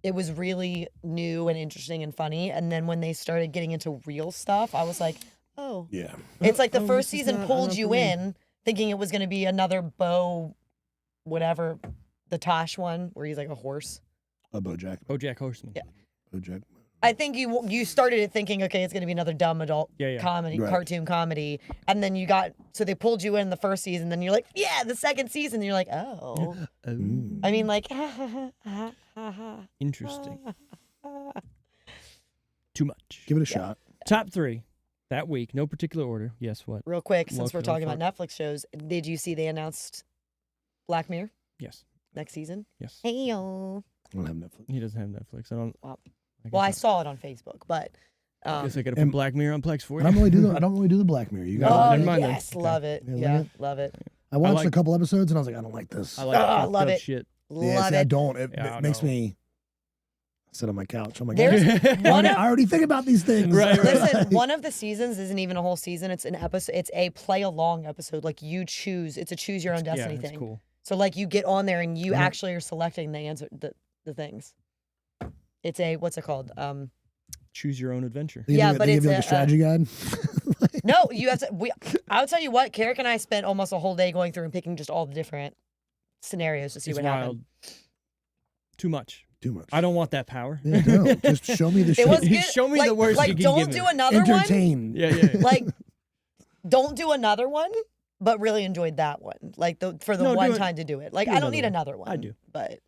it was really new and interesting and funny, and then when they started getting into real stuff, I was like, oh, Yeah. it's like the Oh, first this is season not pulled enough you for me. in thinking it was going to be another whatever, the Tosh one where he's like a horse. BoJack. BoJack Horseman. Yeah. BoJack. I think you started it thinking, okay, it's going to be another dumb adult Yeah. comedy, Right. cartoon comedy, and then so they pulled you in the first season, then you're like, yeah, the second season, you're like, oh, Oh, I mean, like, ha ha ha ha ha ha. interesting. ha. Too much. Give it a shot. Top 3 that week, no particular order. Yes, what? Real quick, since we're Welcome, talking about fuck. Netflix shows, did you see they announced Black Mirror Yes. next season? Yes. Hey yo. I don't have Netflix. He doesn't have Netflix. I don't. Well, I Well, I guess saw it on Facebook, but I guess I gotta put and- Black Mirror on Plex for I you. don't really do the Black Mirror. You Oh, got never it. mind then. yes, Okay. love it. Yeah, Yeah, like love it. I watched like- a couple episodes and I was like, I don't like this. I like Ah, fucked love up it. shit. Yeah, Love see, I it. don't. It, Yeah, I it makes know. me sit on my couch. I'm like, There's I one of, already think about these things. Right, right. listen, one of the seasons isn't even a whole season. It's an episode. It's a play along episode. Like you choose. It's a choose your own Yeah, destiny it's thing. cool. So like you get on there and you Mhm. actually are selecting the answer, the things. It's a what's it called? Choose your own adventure. They give Yeah, you, but they give it's you like a strategy guide. No, you have to. I'll tell you what. Carrick and I spent almost a whole day going through and picking just all the different scenarios to see It's what happened. wild. Too much. Too much. I don't want that power. Yeah, no, just show me the shit. It was good. Show me like, the worst Like, you can don't give do me. another one. Entertain. Yeah. Like, don't do another one. but really enjoyed that one. Like for the No, one do it- time to do it. Like do I don't another need one. another one. I do. But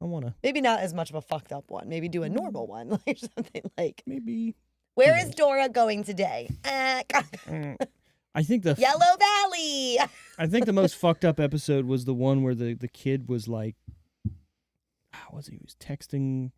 I want to maybe not as much of a fucked up one. Maybe do a normal one, like something like, maybe. where is Dora going today? I think the Yellow Valley. I think the most fucked up episode was the one where the kid was like, he was texting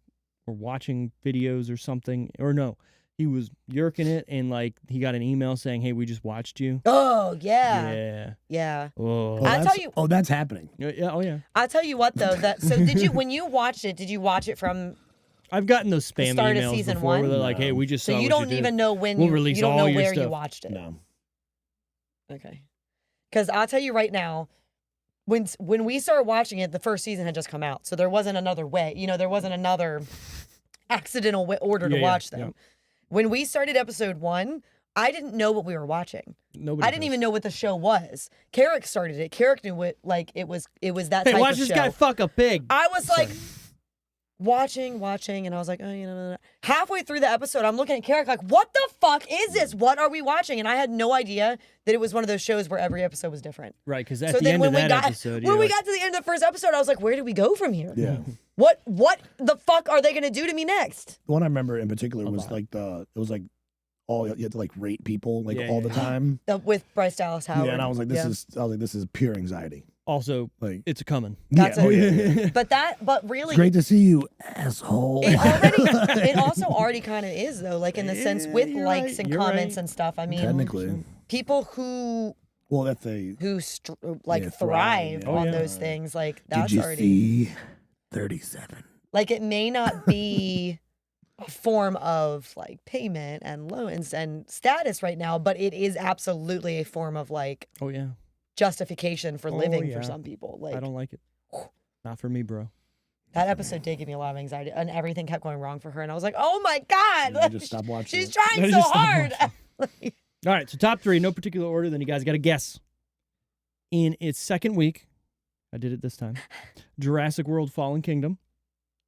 or watching videos or something, or no, he was yerking it, and like he got an email saying, "Hey, we just watched you." Oh yeah. Yeah. Yeah. Oh. I tell that's- you- Oh, that's happening. Yeah. Oh yeah. I'll tell you what though, so did you when you watched it, did you watch it from I've gotten those spam start of emails season before where one? they're like, "Hey, we just so saw you what don't did." even know when We'll you release don't know all your where you stuff. watched it. No. Okay. Because I'll tell you right now, when we started watching it, the first season had just come out, so there wasn't another way. There wasn't another accidental order to watch them. yeah. When we started episode 1, I didn't know what we were watching. Nobody. I didn't even know what the show was. Carrick started it. Carrick knew it. Like it was that Hey, type watch of this show. guy fuck a pig. I was like watching, and I was like, oh, halfway through the episode, I'm looking at Carrick like, what the fuck is this? What are we watching? And I had no idea that it was one of those shows where every episode was different. Right, because at So the then end when of we that got episode, when we got to the end of the first episode, I was like, where do we go from here? Yeah. What the fuck are they gonna do to me next? The one I remember in particular was lot. like it was like you had to like rate people like Yeah, all yeah, the yeah. time. With Bryce Dallas Howard. Yeah, and I was like, this Yeah. is pure anxiety. also, Like, it's a coming. That's yeah, it. oh, yeah. But really, Great to see you, asshole. it also already kind of is though, like in the sense Yeah, with you're likes right, and you're comments right. and stuff. I mean, Technically, people who well, that's a. like thrive, thrive yeah. on Oh, yeah. those things, like that's Did you already see 37? like it may not be a form of like payment and loans and status right now, but it is absolutely a form of like Oh yeah, justification for Oh, living yeah. for some people. Like I don't like it. Not for me, bro. that episode did give me a lot of anxiety, and everything kept going wrong for her, and I was like, oh my god, I just stopped watching. she's it. trying I so just stopped hard. All right, so top 3, no particular order. Then you guys got to guess. In its second week, I did it this time. Jurassic World: Fallen Kingdom.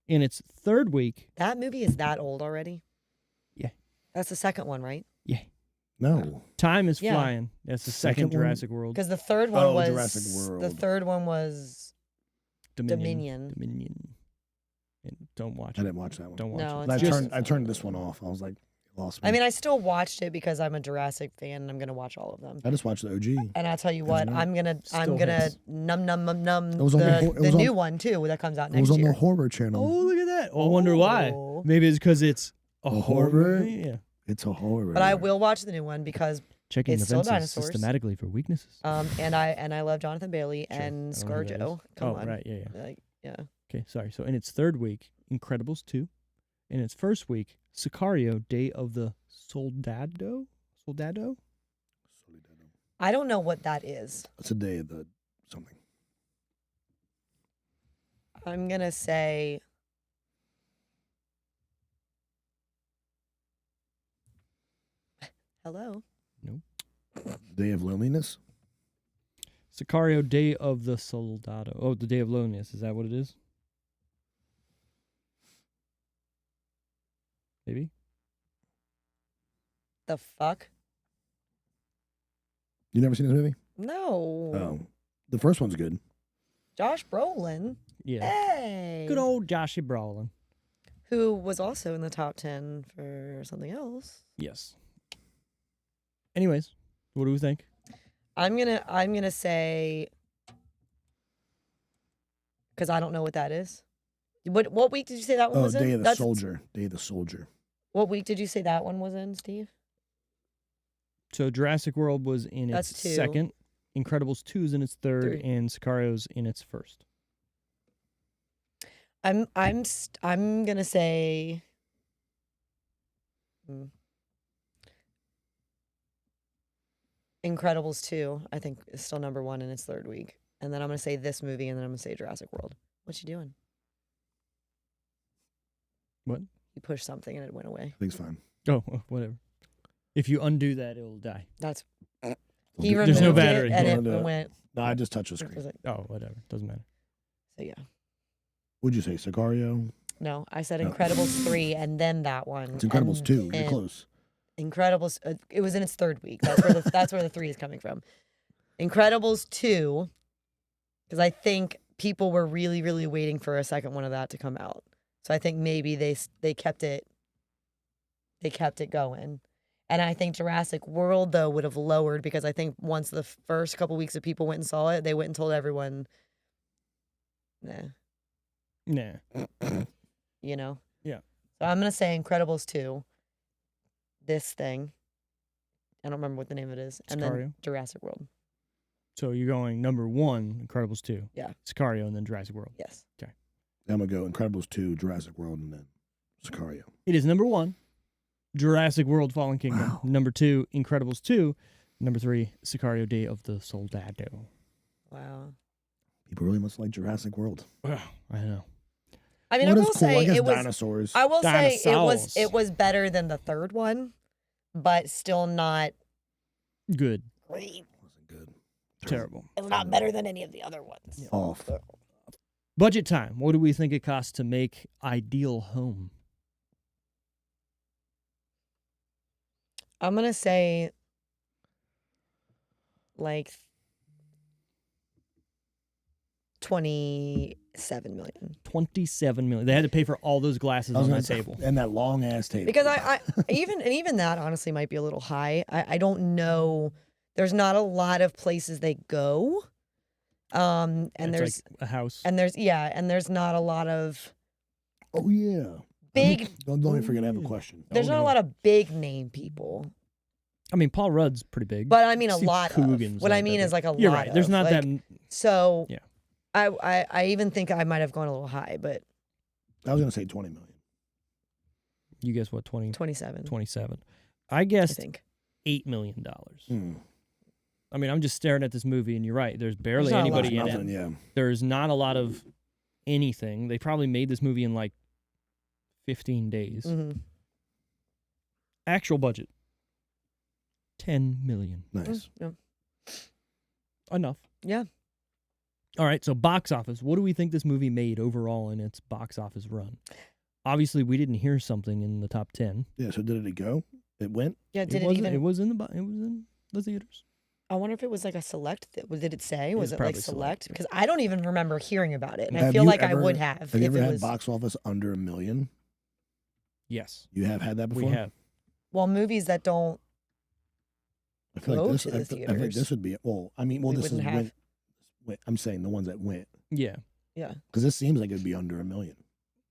In its third week, That movie is that old already? Yeah. That's the second one, right? No. Time is Yeah. Flying. That's the Second second one? Jurassic World. Because the third one Oh, was Jurassic The World. third one was Dominion. Dominion. And don't watch I it. didn't watch that one. Don't watch No, it. And I it's just- turned this one off. I was like, it lost me. I mean, I still watched it because I'm a Jurassic fan and I'm gonna watch all of them. I just watched the OG. And I'll tell you what, Isn't it? I'm gonna Still num hits. num It was on the hor- it the was new on- one too that comes out It next was on year. the horror channel. Oh, look at that. Oh, I wonder why. Oh. Maybe it's because it's a A horror horror? movie? Yeah. It's a horror. But I will watch the new one because Checking It's still offenses dinosaurs. systematically for weaknesses. and I love Jonathan Bailey Sure. and I don't know who that ScarJo. is. Come Oh, on, right. Yeah, yeah. like yeah. Okay, sorry. So in its third week, Incredibles 2. In its first week, Sicario: Day of the Soldado. Soldado? I don't know what that is. It's a day of the something. I'm gonna say hello. Day of loneliness. Sicario: Day of the Soldado. Oh, the Day of Loneliness. Is that what it is? Maybe. The fuck? You never seen this movie? No. Oh, the first one's good. Josh Brolin. Yeah. Hey. Good old Joshy Brolin. Who was also in the top 10 for something else. Yes. Anyways, what do we think? I'm gonna say because I don't know what that is. What week did you say that one Oh, was in? Day of the That's- Soldier. Day of the Soldier. What week did you say that one was in, Steve? So Jurassic World was in its That's 2. second, Incredibles 2 is in its third, 3. and Sicario's in its first. I'm gonna say. Incredibles 2, I think, is still number 1 in its third week. And then I'm going to say this movie, and then I'm going to say Jurassic World. What you doing? What? You pushed something and it went away. I think it's fine. Oh, well, whatever. If you undo that, it'll die. That's Don't he do- removed There's no it, battery. and Don't do it it. went. No, I just touched the it screen. was like- Oh, whatever. Doesn't matter. So yeah, Would you say Sicario? no, I said No. Incredibles 3, and then that one. It's Incredibles and- 2. You're and close. Incredibles. It was in its third week. That's where the 3 is coming from. Incredibles 2, because I think people were really, really waiting for a second one of that to come out. So I think maybe they kept it going. And I think Jurassic World, though, would have lowered because I think once the first couple weeks of people went and saw it, they went and told everyone, nah. You know? Yeah. So I'm going to say Incredibles 2, this thing. I don't remember what the name of it is. And then Sicario? Jurassic World. So you're going number 1, Incredibles 2. Yeah. Sicario, and then Jurassic World. Yes. Okay. I'm going to go Incredibles 2, Jurassic World, and then Sicario. It is number 1, Jurassic World Fallen Kingdom. Wow. Number 2, Incredibles 2. Number 3, Sicario Day of the Soldado. Wow. People really must like Jurassic World. I know. I mean, What I is will cool? say I guess it was. dinosaurs. I will say Dinosaurs. it was better than the third one, but still not Good. great. Wasn't good. Terrible. It's not better than any of the other ones. Off. Budget time. What do we think it costs to make Ideal Home? I'm gonna say like 27 million. 27 million. They had to pay for all those glasses I was on gonna that say- table. And that long ass table. Because I even that honestly might be a little high. I don't know. There's not a lot of places they go. And It's there's like a house. and there's not a lot of Oh yeah. big Don't even forget I have a question. there's Oh, not no. a lot of big name people. I mean, Paul Rudd's pretty big. But I mean a Steve lot Coogan's of. What not I mean that is big. like a You're lot right. There's of, not like, that. So Yeah. I even think I might have gone a little high, but I was gonna say 20 million. You guess what? 27. 27. I I guessed think. $8 million. Hmm. I mean, I'm just staring at this movie, and you're right. There's barely not a lot. anybody in Nothing, it. yeah. There's not a lot of anything. They probably made this movie in like 15 days. Mhm. Actual budget, $10 million. Nice. Yeah. Enough. Yeah. All right, so box office. What do we think this movie made overall in its box office run? Obviously, we didn't hear something in the top 10. Yeah, so did it go? It went? Yeah, did it wasn't- even It was in the theaters. I wonder if it was like a select. Did it say? Was was it like probably select? select. Because I don't even remember hearing about it, and I Have feel you like I ever- would have Have if you ever it had was. box office under $1 million? Yes, You have had that before? we have. Well, movies that don't. I feel go like this. to the I feel like theaters. this would be. Well, I mean, We this is wouldn't have. I'm saying the ones that went Yeah, Yeah. because this seems like it'd be under $1 million.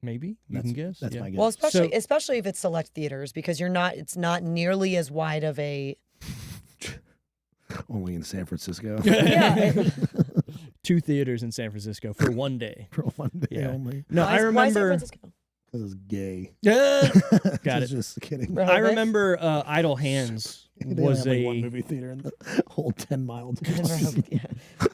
maybe. You That's- can guess. That's yeah. my guess. Well, especially So- especially if it's select theaters, because it's not nearly as wide of a. Only in San Francisco. Yeah. 2 theaters in San Francisco for one day. For one day Yeah. only. No, Why I San remember. Francisco? Because it's gay. Got it. Just kidding. Right. I remember Idle Hands They was only have, like, one a. movie theater in the whole 10-mile. Yeah.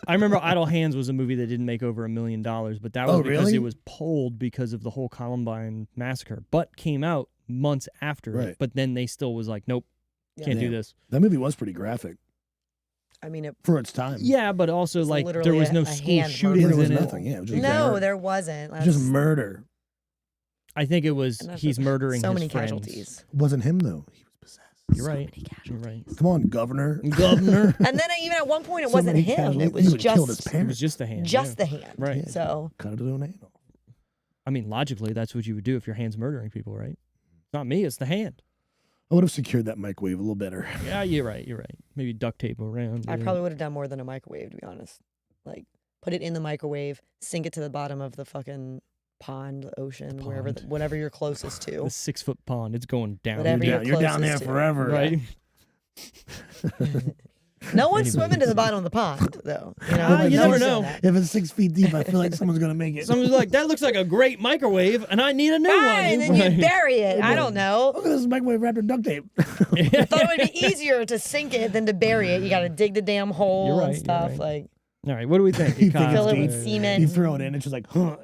I remember Idle Hands was a movie that didn't make over $1 million, but that was Oh, because really? it was pulled because of the whole Columbine massacre, but came out months after Right. it. But then they still was like, nope, can't do Yeah. this. That movie was pretty graphic I mean, it, for its time. Yeah, but also It's like there literally was no a school hand shootings There was in it. nothing. Yeah, it was just no, murder. there wasn't. Just That's- murder. I think it was and that's he's murdering so his many friends. casualties. It wasn't him though. He was possessed. You're right. Many You're right. casualties. Come on, Governor. Governor. And then even at one point, it So wasn't many him. casualties. It He was would've killed his just It parents. was just the hand. just yeah. the hand. Right. Yeah. So Cut it to an angle. I mean, logically, that's what you would do if your hand's murdering people, right? It's not me, it's the hand. I would have secured that microwave a little better. Yeah, you're right. You're right. Maybe duct tape around. I yeah. probably would have done more than a microwave, to be honest. Like, put it in the microwave, sink it to the bottom of the fucking pond, the ocean, wherever, pond. whatever you're closest The to. 6-foot pond. It's going down. Whatever You're you're down, closest to. right? No one's Anyway. swimming to the bottom of the pond, though. You know, Ah, Like, you no never one's doing know. that. If it's 6 feet deep, I feel like someone's gonna make it. Someone's like, that looks like a great microwave, and I need a new Right, one. and then you Right. bury it. I don't know. Look at this microwave wrapped in duct tape. I thought it would be easier to sink it than to bury it. You got to dig the damn hole You're right, and you're stuff. right. Like, All right, what do we think? You think fill it's it with deep. cement. You throw it in, it's just like, huh,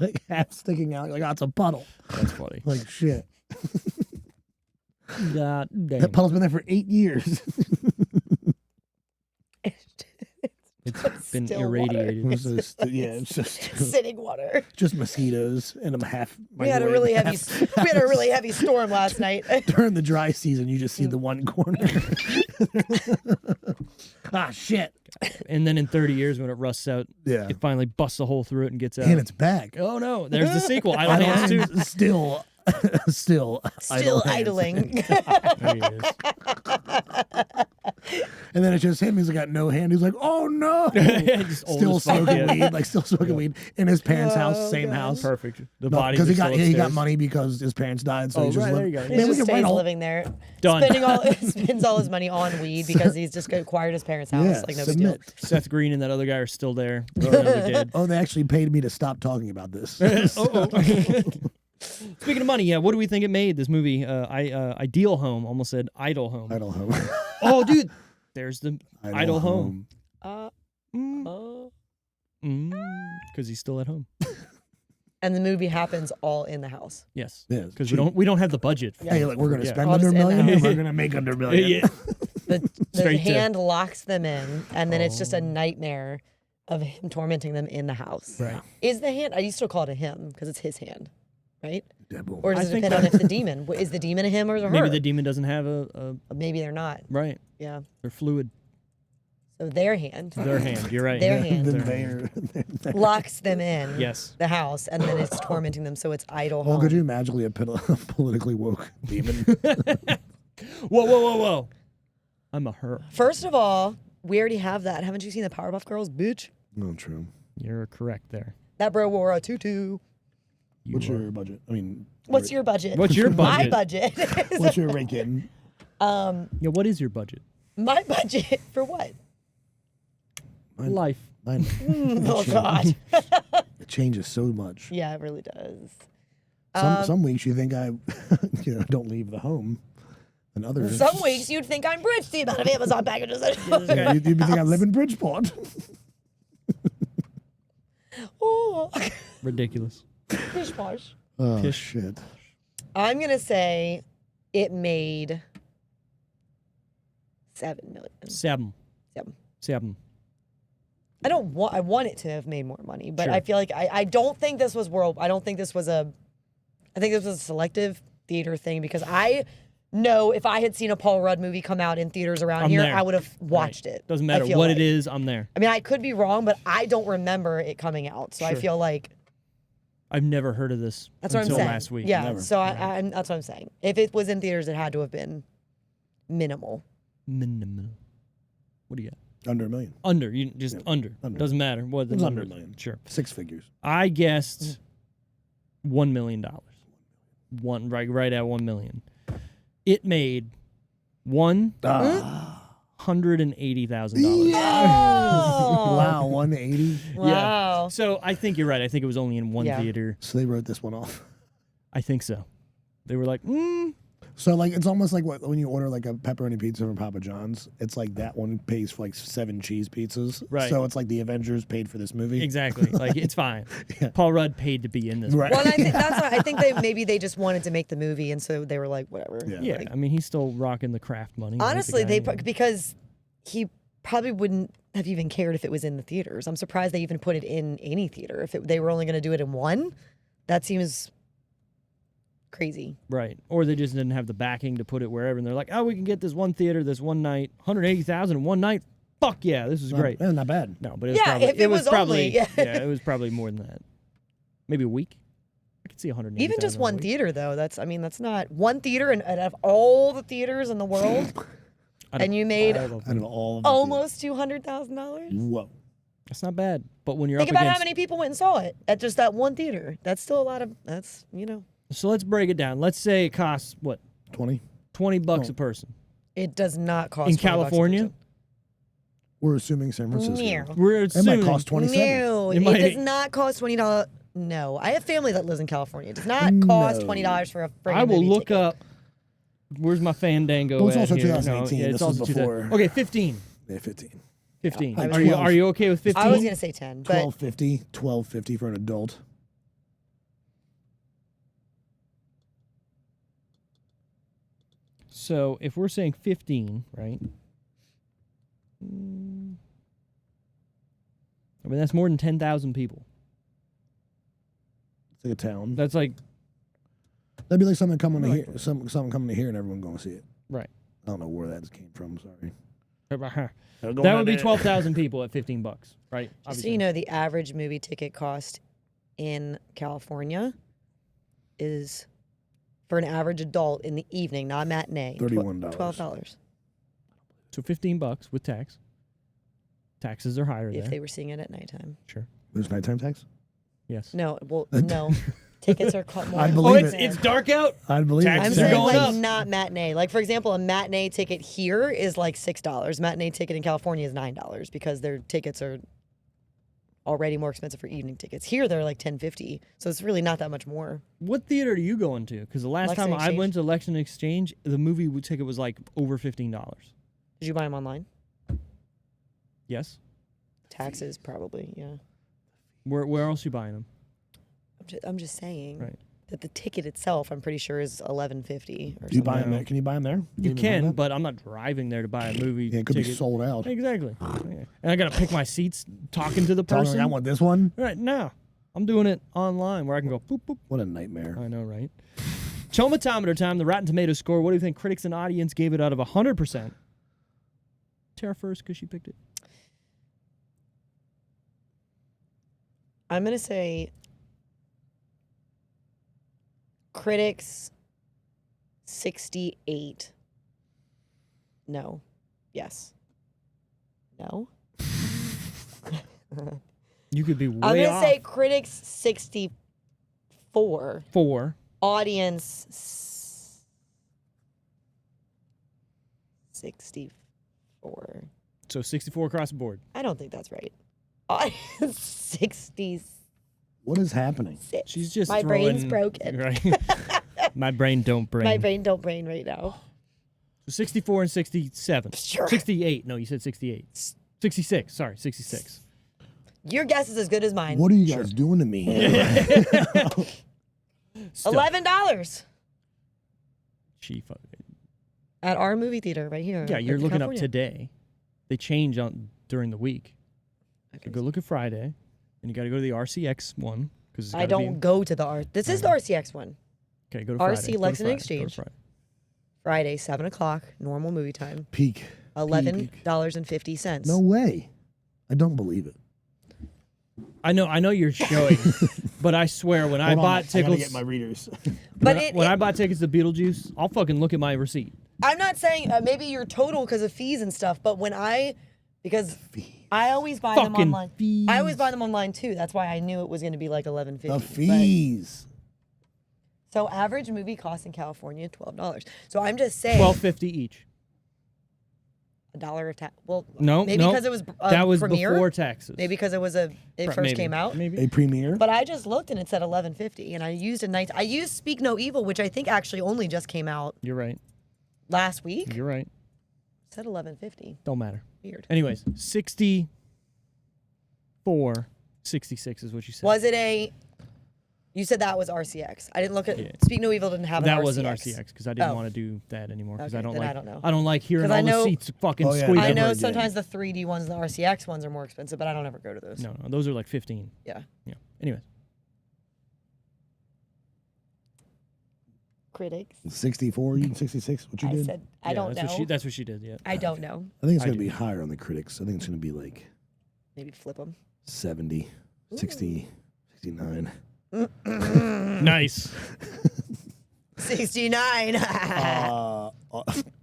like half sticking out. Like, oh, it's a puddle. That's funny. Like shit. God That damn. puddle's been there for 8 years. It's been still water. irradiated. It's just, yeah, it's just sitting water. just mosquitoes and I'm half. We had a really heavy. We had a really heavy storm last night. During the dry season, you just see the one corner. Ah, shit. And then in 30 years when it rusts out, Yeah. it finally busts a hole through it and gets out. And it's back. Oh no, there's the sequel. Idle Hands 2. Still Still hands. idling. There he is. And then it's just him. He's got no hand. He's like, oh no. Just old Still as fuck, smoking yeah. weed, like still smoking weed in his parents' house, same God. house. Perfect. The No, body because he still got upstairs. money because his parents died. So Oh, he's just right, there you go. Man, He we just can write stays all- living there. Done. Spends all his money on weed because he's just acquired his parents' house. Yeah, Like no big deal. submit. Seth Green and that other guy are still there. The other did. Oh, they actually paid me to stop talking about this. Speaking of money, yeah, what do we think it made? This movie, Ideal Home, almost said Idle Home. Idle home. Oh, dude, there's the Idle Home. Uh, Because he's still at home. and the movie happens all in the house. Yes, Yeah, because cheap. we don't have the budget. Hey, like we're gonna Yeah. spend All under a just in the million. house. We're gonna make under a million. Yeah. The Straight to- hand locks them in, and then it's just a nightmare of him tormenting them in the house. Right. Is the hand? I used to call it a him because it's his hand, right? Yeah, boom. Or does I it think depend on if the demon is the demon a him or is it her? Maybe the demon doesn't have a Maybe they're not. right. Yeah. They're fluid. So their hand Their hand. You're right. Their Yeah. hand. Then Their hand. they're- locks them in. Yes. The house, and then it's tormenting them. So it's idle Well, home. could you magically a politically woke demon? Whoa. I'm a her. First of all, we already have that. Haven't you seen the Powerpuff Girls, bitch? No, true. You're correct there. That bro wore a tutu. What's You are- your budget? I mean, What's your budget? What's your My budget? budget. is- what's your rate getting? Yeah, what is your budget? my budget for what? Life. Mine, Oh God. it changes so much. Yeah, it really does. Some weeks you think I, don't leave the home, and others. Some weeks you'd think I'm rich. The amount of Amazon packages. Yeah, you think I live in Bridgeport. Oh, Ridiculous. pish posh. Oh Pish. shit! I'm gonna say it made 7 million. Seven. I want it to have made more money, but Sure. I feel like I don't think this was I don't think this was I think this was a selective theater thing because I know if I had seen a Paul Rudd movie come out in theaters around I'm here, there. I would have watched Right. it. Doesn't I matter feel what like. it is, I'm there. I mean, I could be wrong, but I don't remember it coming out. So I Sure. feel like I've never heard of this that's what I'm until saying. last week. Yeah, Never. so that's what I'm saying. If it was in theaters, it had to have been minimal. Minimal. What do you got? Under a million, Under. You just Yeah, under. under. Doesn't matter what the It was under number a million. is. Sure. 6 figures. I guessed $1 million. Right at 1 million. It made $180,000. Wow, 180. Wow. So I think you're right. I think it was only in one Yeah. theater. So they wrote this one off. I think so. They were like, So like it's almost like when you order like a pepperoni pizza from Papa John's. It's like that one pays for like 7 cheese pizzas. Right. So it's like the Avengers paid for this movie. exactly. Like it's fine. Yeah. Paul Rudd paid to be in this. Right. Well, and I think that's why I think they just wanted to make the movie, and so they were like, whatever. Yeah. Yeah, Like, I mean, he's still rocking the craft money. honestly, He's the guy. because he probably wouldn't have even cared if it was in the theaters. I'm surprised they even put it in any theater. If they were only going to do it in one, that seems crazy. Right. Or they just didn't have the backing to put it wherever. And they're like, oh, we can get this one theater, this one night, 180,000 in one night. Fuck yeah, this is great. Not bad. No, but it was Yeah, probably, if it was probably, only- yeah. yeah, it was probably more than that. Maybe a week. I could see 180,000. Even just in a one week. theater, though. That's not one theater, and out of all the theaters in the world, Out of and you made all of Out them. of all of the almost $200,000. Whoa. That's not bad. But when you're Think up about against, how many people went and saw it at just that one theater. That's still a lot of. so let's break it down. Let's say it costs what, 20. $20 Oh. a person It does not cost in $20 a California. person. We're assuming San Francisco. No. We're It assuming might cost 27. No, It it might- does not cost $20. No, I have family that lives in California. It does not cost No. $20 for a friggin' I will movie look ticket. up. Where's my Fandango? Well, it's at also here? 2018. No, yeah, it's This also was 2000 before. Okay, 15. Yeah, 15. 15. I was Are you 12. okay with 15? I was gonna say 10, but 1250. 1250 for an adult. So if we're saying 15, right? I mean, that's more than 10,000 people. It's like a town. That's like, That'd be like something coming to Right. here, something coming to here, and everyone going to see it. right. I don't know where that came from. Sorry. That would be 12,000 people at $15, right? Just so you know, the average movie ticket cost in California is, for an average adult in the evening, not matinee, $31. $12. So $15 with tax. Taxes are higher If there. they were seeing it at nighttime. Sure. There's nighttime tax? Yes. No, well, no. Tickets are more. I Oh, believe it's dark out? I'd believe Taxes I'm are saying going like up. not matinee. Like for example, a matinee ticket here is like $6. Matinee ticket in California is $9 because their tickets are already more expensive for evening tickets. Here they're like $10.50, so it's really not that much more. What theater are you going to? Because the last Lexington time I Exchange. went to Lexington Exchange, the movie ticket was like over $15. Did you buy them online? Yes. Taxes probably, yeah. Where else are you buying them? I'm just saying Right. that the ticket itself, I'm pretty sure, is $11.50 or Do you something. buy them there? Can you buy them there? You even have can, that? but I'm not driving there to buy a movie Yeah, it could be ticket. sold out. Exactly. Yeah. And I got to pick my seats talking to the Telling me person. I want this one? Right now, I'm doing it online where I can go boop, boop. What a nightmare. I know, right? Tomatometer time, the Rotten Tomatoes score. What do you think critics and audience gave it out of 100%? Tara first because she picked it. I'm going to say critics 68. No. Yes. No. You could be way I'm going to off. say critics 64. 4. Audience 64. So 64 across the board. I don't think that's right. Audience 66. What is happening? She's just My throwing, brain's broken. Right. My brain don't brain. My brain don't brain right now. So 64 and 67. Sure. 68. No, you said 68. 66. Sorry, 66. Your guess is as good as mine. What are you guys doing to me? Still, $11 She fucking. at our movie theater right here. Yeah, you're in looking California. up today. They change on during the week. Okay. So go look at Friday, and you got to go to the RCX one because I don't go to the R. This is the RCX one. Okay, go to RC Friday. Go to Lexington Friday. Exchange. Go to Friday. Friday, 7 o'clock, normal movie time. Peak. $11.50. No way. I don't believe it. I know you're showing, but I swear when I Hold on, bought I gotta tickets, get my readers. But when I bought tickets to Beetlejuice, I'll fucking look at my receipt. I'm not saying maybe your total because of fees and stuff, but because I always buy them Fucking online. fees. I always buy them online too. That's why I knew it was going to be like $11.50. The but- fees. So average movie cost in California $12. So I'm just saying $12.50 each. $1 of tax. Well, No, maybe no, because it was that was premiere. before taxes. Maybe because it first Maybe. came out. Maybe. A premiere? But I just looked and it said $11.50, and I used I used Speak No Evil, which I think actually only just came out You're right. last week. You're right. It said $11.50. Don't matter. Weird. Anyways, 64, 66 is what you said. Was it a? You said that was RCX. I didn't look at Yeah. Speak No Evil. Didn't have an That RCX. wasn't RCX because I didn't Oh. want to do that anymore because Okay, I don't then like. I don't know. I don't like hearing 'Cause all I the know- seats fucking Oh, yeah, squeak. I know Never again. sometimes the 3D ones and the RCX ones are more expensive, but I don't ever go to those. No, those are like 15. Yeah. Yeah. Anyways, Critics. 64, you 66, what you I did? said I yeah, don't that's know. that's what she did. Yeah. I don't know. I think it's I going to do. be higher on the critics. I think it's going to be like Maybe flip them. 70, 60, 69. Nice. 69.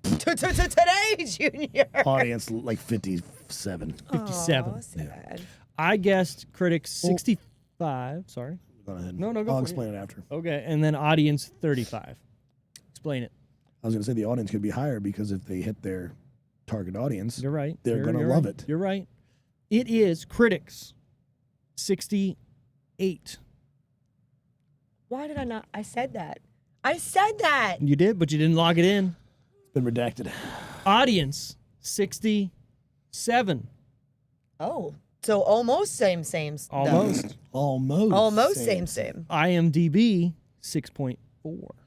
Today, Junior. Audience like 57. 57. Aw, sad. I guessed critics 65. Sorry. Go ahead. No, go I'll for it. explain it after. Okay, and then audience 35. Explain it. I was going to say the audience could be higher because if they hit their target audience, You're right. They're You're- gonna you're love right. it. You're right. It is critics 68. Why did I not? I said that. I said that. You did, but you didn't log it in. it's been redacted. Audience 67. Oh, so almost same. though. Almost. Almost. Same. IMDb 6.4.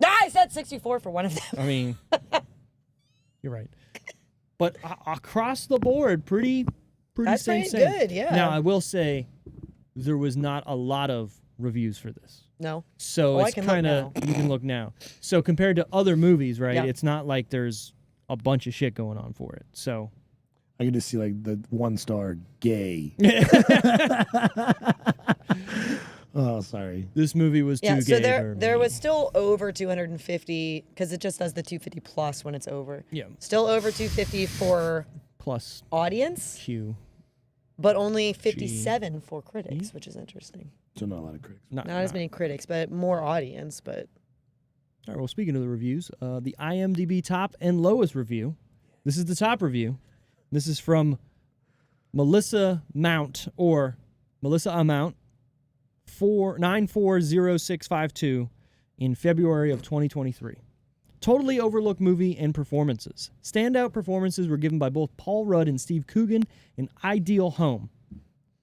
I said 64 for one of them. I mean, you're right. But across the board, pretty That's same. pretty good, yeah. Now I will say, there was not a lot of reviews for this. No. So Oh, I it's can look kind of you can look now. So compared to other movies, right? Yeah. It's not like there's a bunch of shit going on for it. So I could just see like the 1-star gay. Oh, sorry. This movie was too Yeah, so gay for there me. was still over 250 because it just does the 250 plus when it's over. Yeah. Still over 250 for Plus audience, Q. but only 57 for critics, which is interesting. So not a lot of critics. Not as many critics, but more audience. But All right, well, speaking of the reviews, the IMDb top and lowest review. This is the top review. This is from Melissa Mount, or Melissa Amount, 940652 in February of 2023. Totally overlooked movie and performances. Standout performances were given by both Paul Rudd and Steve Coogan in Ideal Home.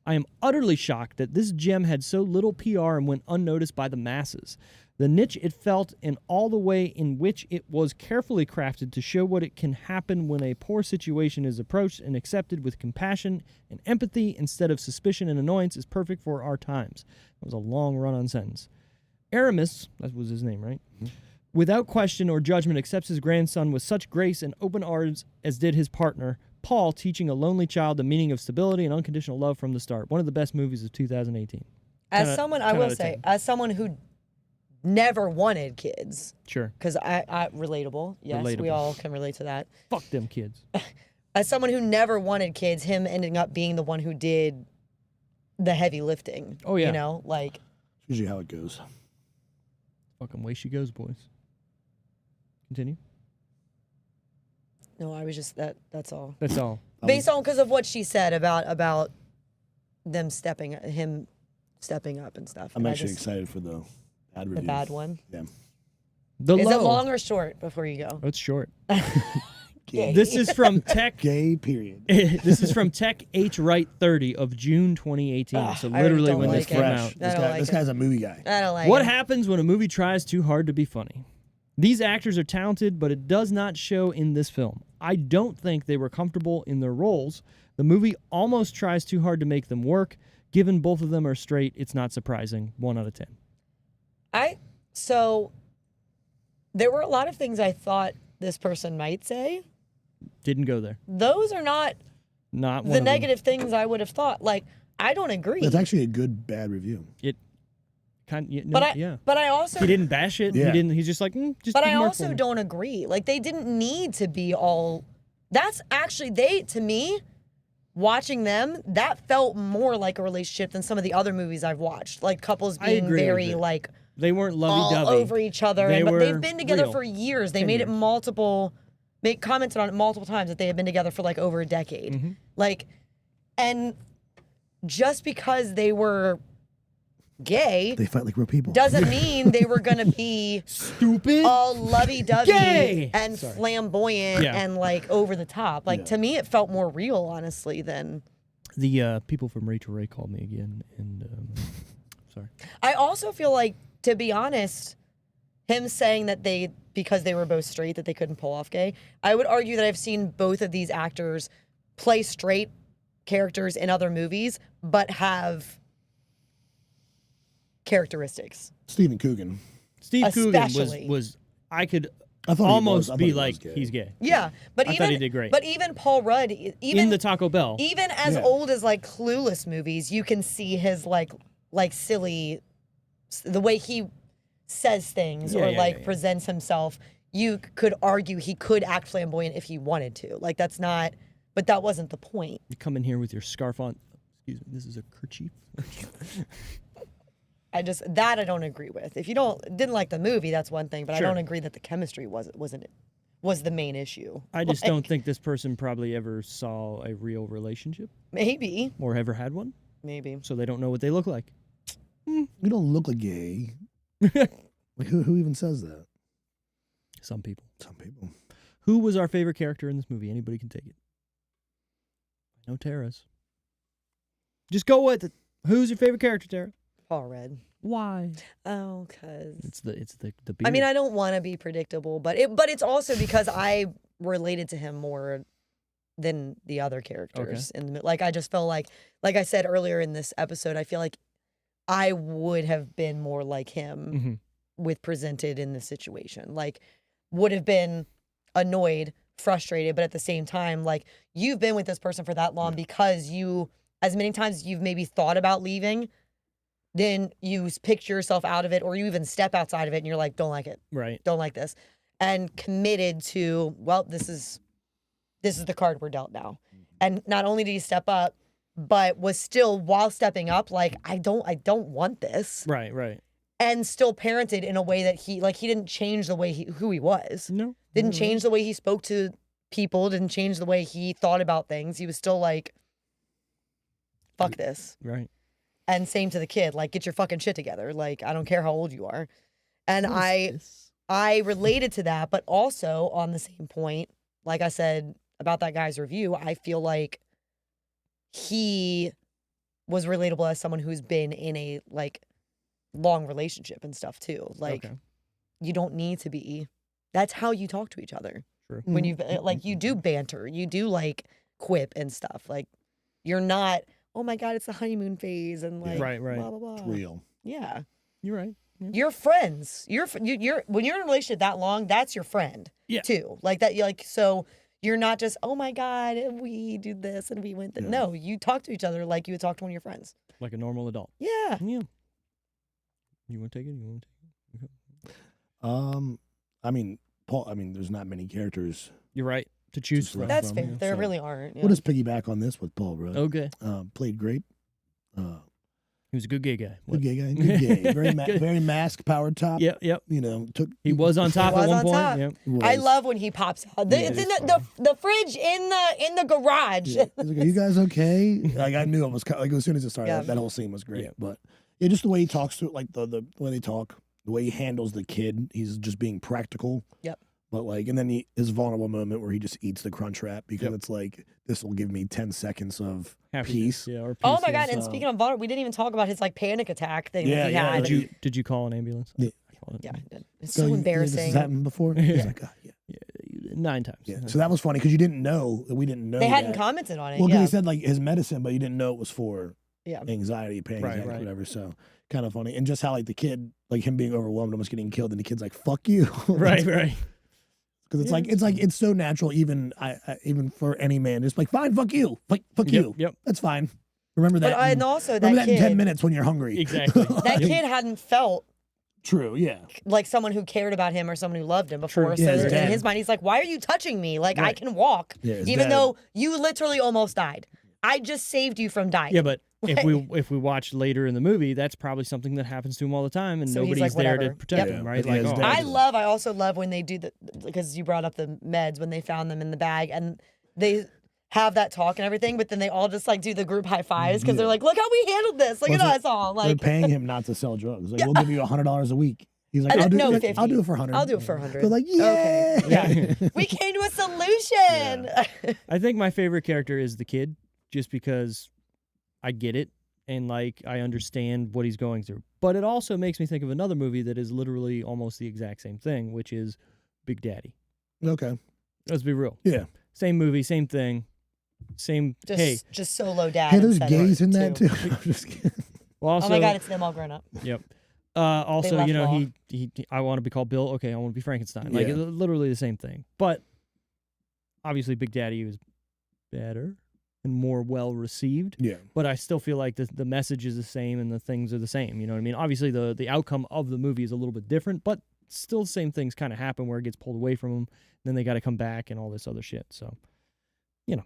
I am utterly shocked that this gem had so little PR and went unnoticed by the masses. The niche it felt and all the way in which it was carefully crafted to show what it can happen when a poor situation is approached and accepted with compassion and empathy instead of suspicion and annoyance is perfect for our times. That was a long run-on sentence. Aramis, that was his name, right? Mm-hmm. Without question or judgment accepts his grandson with such grace and open arms as did his partner, Paul, teaching a lonely child the meaning of stability and unconditional love from the start. One of the best movies of 2018. as someone, I will say, as someone who never wanted kids, Sure. because I relatable. Yes, we Relatable. all can relate to that. Fuck them kids. As someone who never wanted kids, him ending up being the one who did the heavy lifting. Oh, yeah. You know, like, It's usually how it goes. Fucking way she goes, boys. Continue. no, I was just that's all. That's all. Based on because of what she said about him stepping up and stuff. I'm And actually excited for the bad review. the bad one. Yeah. The Is low. it long or short before you go? Oh, it's short. Gay. This is from Tech. Gay period. This is from Tech H Wright 30 of June 2018. So I already literally don't when like this it. came Fresh. out. This, I don't guy, like this it. guy's a movie guy. I don't like What it. happens when a movie tries too hard to be funny? These actors are talented, but it does not show in this film. I don't think they were comfortable in their roles. The movie almost tries too hard to make them work. Given both of them are straight, it's not surprising. 1 out of 10. So there were a lot of things I thought this person might say. Didn't go there. Those are not Not one the of them. negative things I would have thought. Like, I don't agree. That's actually a good bad review. But I also He didn't bash it. Yeah. He didn't. He's just like, just. But I didn't work also for me. don't agree. Like, they didn't need to be all. That's actually, to me, watching them, that felt more like a relationship than some of the other movies I've watched. Like, couples I being agree with very, it. like, They weren't all lovey-dovey. over each other. They But were they've been together real. for years. They 10 made it years. commented on it multiple times that they had been together for, like, over a decade. Mm-hmm. Like, and just because they were gay They fight like real people. doesn't mean they were going to be Stupid. all lovey-dovey Gay! and flamboyant Yeah. and like over the top. Like to me, it felt more real, honestly, than. The people from Rachel Ray called me again, and sorry. I also feel like, to be honest, him saying that because they were both straight, that they couldn't pull off gay. I would argue that I've seen both of these actors play straight characters in other movies, but have characteristics. Stephen Coogan. Steve Coogan Especially. was I could I thought almost he was. I thought be he was like gay. he's gay. Yeah, but I even thought he did great. But even Paul Rudd, even in the Taco Bell. even as Yeah. old as like Clueless movies, you can see his like silly, the way he says things or Yeah. presents himself. You could argue he could act flamboyant if he wanted to. Like that's not, but that wasn't the point. You come in here with your scarf on. Excuse me, this is a kerchief. I don't agree with. If you didn't like the movie, that's one thing. But Sure. I don't agree that the chemistry was the main issue. I just don't think this person probably ever saw a real relationship Maybe, or ever had one, so they don't know what they look like. You don't look like gay. Like who even says that? Some people. Some people. Who was our favorite character in this movie? Anybody can take it. No Tara's. Just go with it. Who's your favorite character, Tara? Paul Rudd. Why? Oh, cause It's the beard. I mean, I don't want to be predictable, but it's also because I related to him more than the other characters. Like I just felt like I said earlier in this episode, I feel like I would have been more like him Mhm. with presented in this situation. Like would have been annoyed frustrated, but at the same time, like, you've been with this person for that long because you, as many times you've maybe thought about leaving, then you picture yourself out of it, or you even step outside of it and you're like, don't like it. Right. Don't like this. And committed to, well, this is the card we're dealt now. And not only did he step up, but was still, while stepping up, like, I don't want this. Right. And still parented in a way that he didn't change the way who he was. No. Didn't change the way he spoke to people, didn't change the way he thought about things. He was still like, fuck this. Right. And same to the kid, like, get your fucking shit together. Like, I don't care how old you are. And I related to that, but also on the same point, like I said about that guy's review, I feel like he was relatable as someone who's been in a, like, long relationship and stuff too. Like, you don't need to be. That's how you talk to each other. True. When you like, you do banter, you do like quip and stuff. Like, you're not, oh my God, it's the honeymoon phase and like Right. blah blah blah. It's real. Yeah, You're right. Yeah. you're friends. You're when you're in a relationship that long, that's your friend. Yeah. Too. Like that. You like, so you're not just, oh my God, we do this and we went. No, you talk to each other like you would talk to one of your friends. Like a normal adult. Yeah. Yeah. You want to take it? You want to take it? I mean, Paul. I mean, there's not many characters. You're right. To choose from. That's from, fair. yeah, There so really aren't. Yeah. We'll just piggyback on this with Paul Rudd. Okay. Played great. He was a good gay guy. Good gay guy. Good gay. Very mask, power top. Yep. You know, He was on top He at was one on point. top. Yep. I love when he pops out. It's in the fridge in the garage. Yeah. He's like, are you guys okay? Like, I knew it was like, as soon as it started, Yeah. that whole scene was great. Yeah. But yeah, just the way he talks to it, like the way they talk, the way he handles the kid, he's just being practical. Yep. But like, and then his vulnerable moment where he just eats the Crunch Wrap because it's like, this will give me 10 seconds of peace. Yeah. Or Oh peace, my yeah. God! And speaking of vulnerable, we didn't even talk about his like panic attack thing that he had. Did you call an ambulance? Yeah. I called it. Yeah, I did. It's So so This embarrassing. has happened before? Yeah. He's like, yeah. 9 times. Yeah. So that was funny because you didn't know, we didn't know. They hadn't that. commented on it. Well, because Yeah. he said like his medicine, but you didn't know it was for Yeah. anxiety, panic Right, attack, right. whatever. So kind of funny. And just how like the kid, like him being overwhelmed, almost getting killed, and the kid's like, fuck you. Right. Because it's so natural, even even for any man. Just like, fine, fuck you. Fuck you. Yep. That's fine. Remember that. But and also remember that that in 10 kid, minutes when you're hungry. Exactly. that kid hadn't felt True, yeah. like someone who cared about him or someone who loved him before. True. So Yeah, his in dad. his mind, he's like, "Why are you touching me? Like I Right. can walk, Yeah, his even dad- though you literally almost died. I just saved you from dying." Yeah, but if Right. we watch later in the movie, that's probably something that happens to him all the time, and So he's nobody's like, there to whatever. protect Yep. him, right? Yeah, Like, his oh, dad. I also love when they do because you brought up the meds when they found them in the bag and they have that talk and everything, but then they all just like do the group high fives because they're like, look how we handled this. Look Well, at so us all. They're Like, paying him not to sell drugs. Like, we'll give you $100 a week. He's like, And I'll do, no, like, 50. I'll do it for 100. I'll do it for 100. They're like, yeah. Okay. we came to a solution. I think my favorite character is the kid, just because I get it and like I understand what he's going through. But it also makes me think of another movie that is literally almost the exact same thing, which is Big Daddy. Okay. Let's be real. Yeah. Same movie, same thing, same. Just solo dad. Hey, there's instead gays in that too. too. I'm just kidding. Well, also, Oh my God, it's them all grown up. Yep. Also, left you know, law. he I want to be called Bill. Okay, I want to be Frankenstein. Like Yeah. literally the same thing. But obviously, Big Daddy was better and more well received. Yeah. But I still feel like the message is the same and the things are the same. You know what I mean? Obviously, the outcome of the movie is a little bit different, but still the same things kind of happen where it gets pulled away from them. Then they got to come back and all this other shit. So, you know,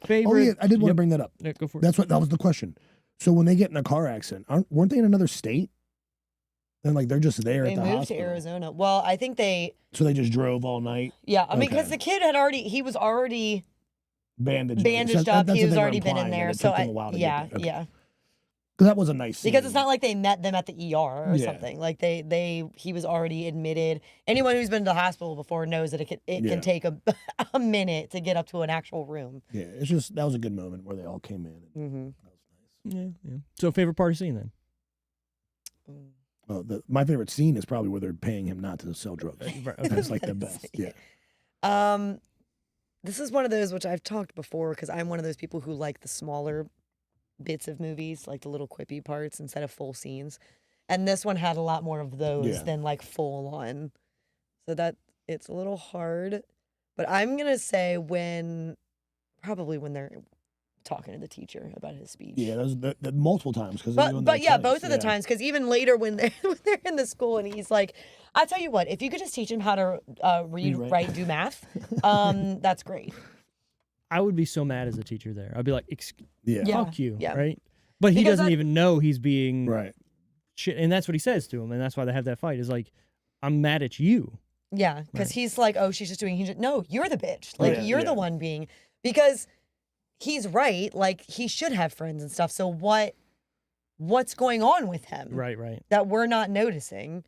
favorite. Oh yeah, I did want to Yep. bring that up. Yeah, go for it. That was the question. So when they get in a car accident, weren't they in another state? And like they're just there They at the moved hospital. to Arizona. Well, I think So they just drove all night, yeah. I mean, because Okay. the kid he was already bandaged. bandaged So up. that's He what was they were already been in implying, that there. it So took them a while to yeah, get there. Okay. yeah. 'Cause that was a nice scene. Because it's not like they met them at the ER or Yeah. something. Like he was already admitted. Anyone who's been to the hospital before knows that it Yeah. can take a a minute to get up to an actual room. Yeah, it's just that was a good moment where they all came in. And Mm-hmm. that was nice. Yeah. So, favorite part of scene then? My favorite scene is probably where they're paying him not to sell drugs. Right, That's like the best. Yeah. This is one of those which I've talked before because I'm one of those people who like the smaller bits of movies, like the little quippy parts instead of full scenes. And this one had a lot more of those Yeah. than like full on. So that it's a little hard. But I'm gonna say probably when they're talking to the teacher about his speech. Yeah, those multiple times because But yeah, both of the times, because even later when they're in the school and he's like, I tell you what, if you could just teach him how to read, write, do math, that's great. I would be so mad as a teacher there. I'd be like, fuck you, Yeah. right? But he Because doesn't even know he's being right. shit, and that's what he says to him, and that's why they have that fight. Is like, I'm mad at you. Yeah, because he's like, oh, she's just doing. No, you're the bitch. Oh, Like yeah, you're the one being, because he's right. Like he should have friends and stuff. So what's going on with him? Right. That we're not noticing.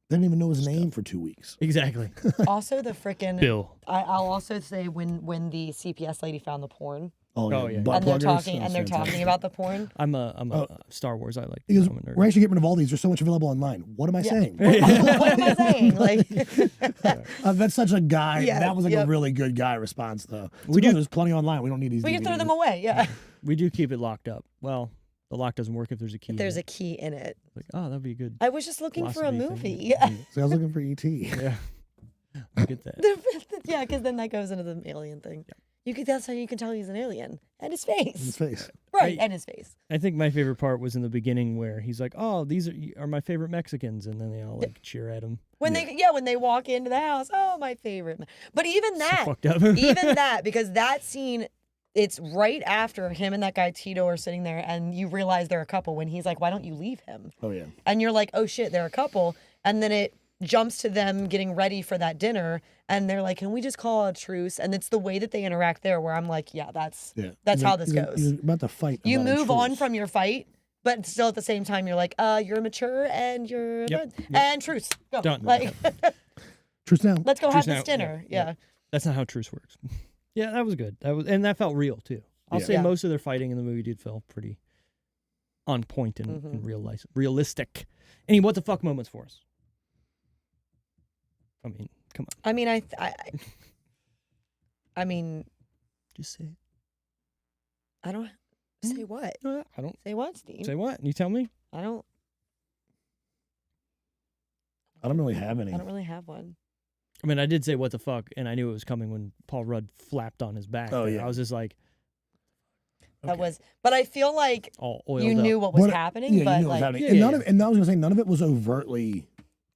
They didn't even know his name for 2 weeks. Exactly. Also, the frickin' Bill. I'll also say when the CPS lady found the porn. Oh yeah. Butt And they're pluggers. talking about the porn. I'm a Star Wars. I like. He goes, I'm a nerd. we're actually getting rid of all these. There's so much available online. What am I saying? what am I saying? Like, That's such a guy. Yeah, that was like yep. a really good guy response, though. We do- There's plenty online. We don't need these. we can throw DVDs. them away. Yeah, We do keep it locked up. Well, the lock doesn't work if there's a key. if there's in a it. key in it. Like, oh, that'd be a good. I was just looking for a Philosophy movie. thing. So I was looking for ET. Yeah. Look at that. Yeah, because then that goes into the alien thing. That's how you can tell he's an alien. And his face. His face. Right, and his face. I think my favorite part was in the beginning where he's like, "Oh, these are my favorite Mexicans," and then they all like cheer at him. When they walk into the house, oh, my favorite. But even that, So fucked up. even that, because that scene, it's right after him and that guy Tito are sitting there, and you realize they're a couple when he's like, why don't you leave him? Oh, yeah. And you're like, oh shit, they're a couple. And then it jumps to them getting ready for that dinner, and they're like, can we just call a truce? And it's the way that they interact there where I'm like, yeah, that's how this goes. You're about to fight. You about a move on truce. from your fight, but still at the same time, you're like, you're mature and you're Yep. and truce. Go. Done. Like, Truce now. let's go have Truce this now. dinner. Yeah. Yeah. That's not how truce works. Yeah, that was good. And that felt real too. I'll say Yeah. most of their fighting in the movie did feel pretty on point and realistic. Any what the fuck moments for us? I mean, come on. I mean, I mean, Just say it. I don't say what. I don't Say what, Steve? say what. You tell me. I don't really have any. I don't really have one. I mean, I did say what the fuck, and I knew it was coming when Paul Rudd flapped on his back. Oh, there. yeah. I was just like That was, but I feel like all oiled you up. knew what was What- happening, Yeah, but you knew what was like, happening. Yeah, And yeah, none of, and I was gonna say none of it was overtly.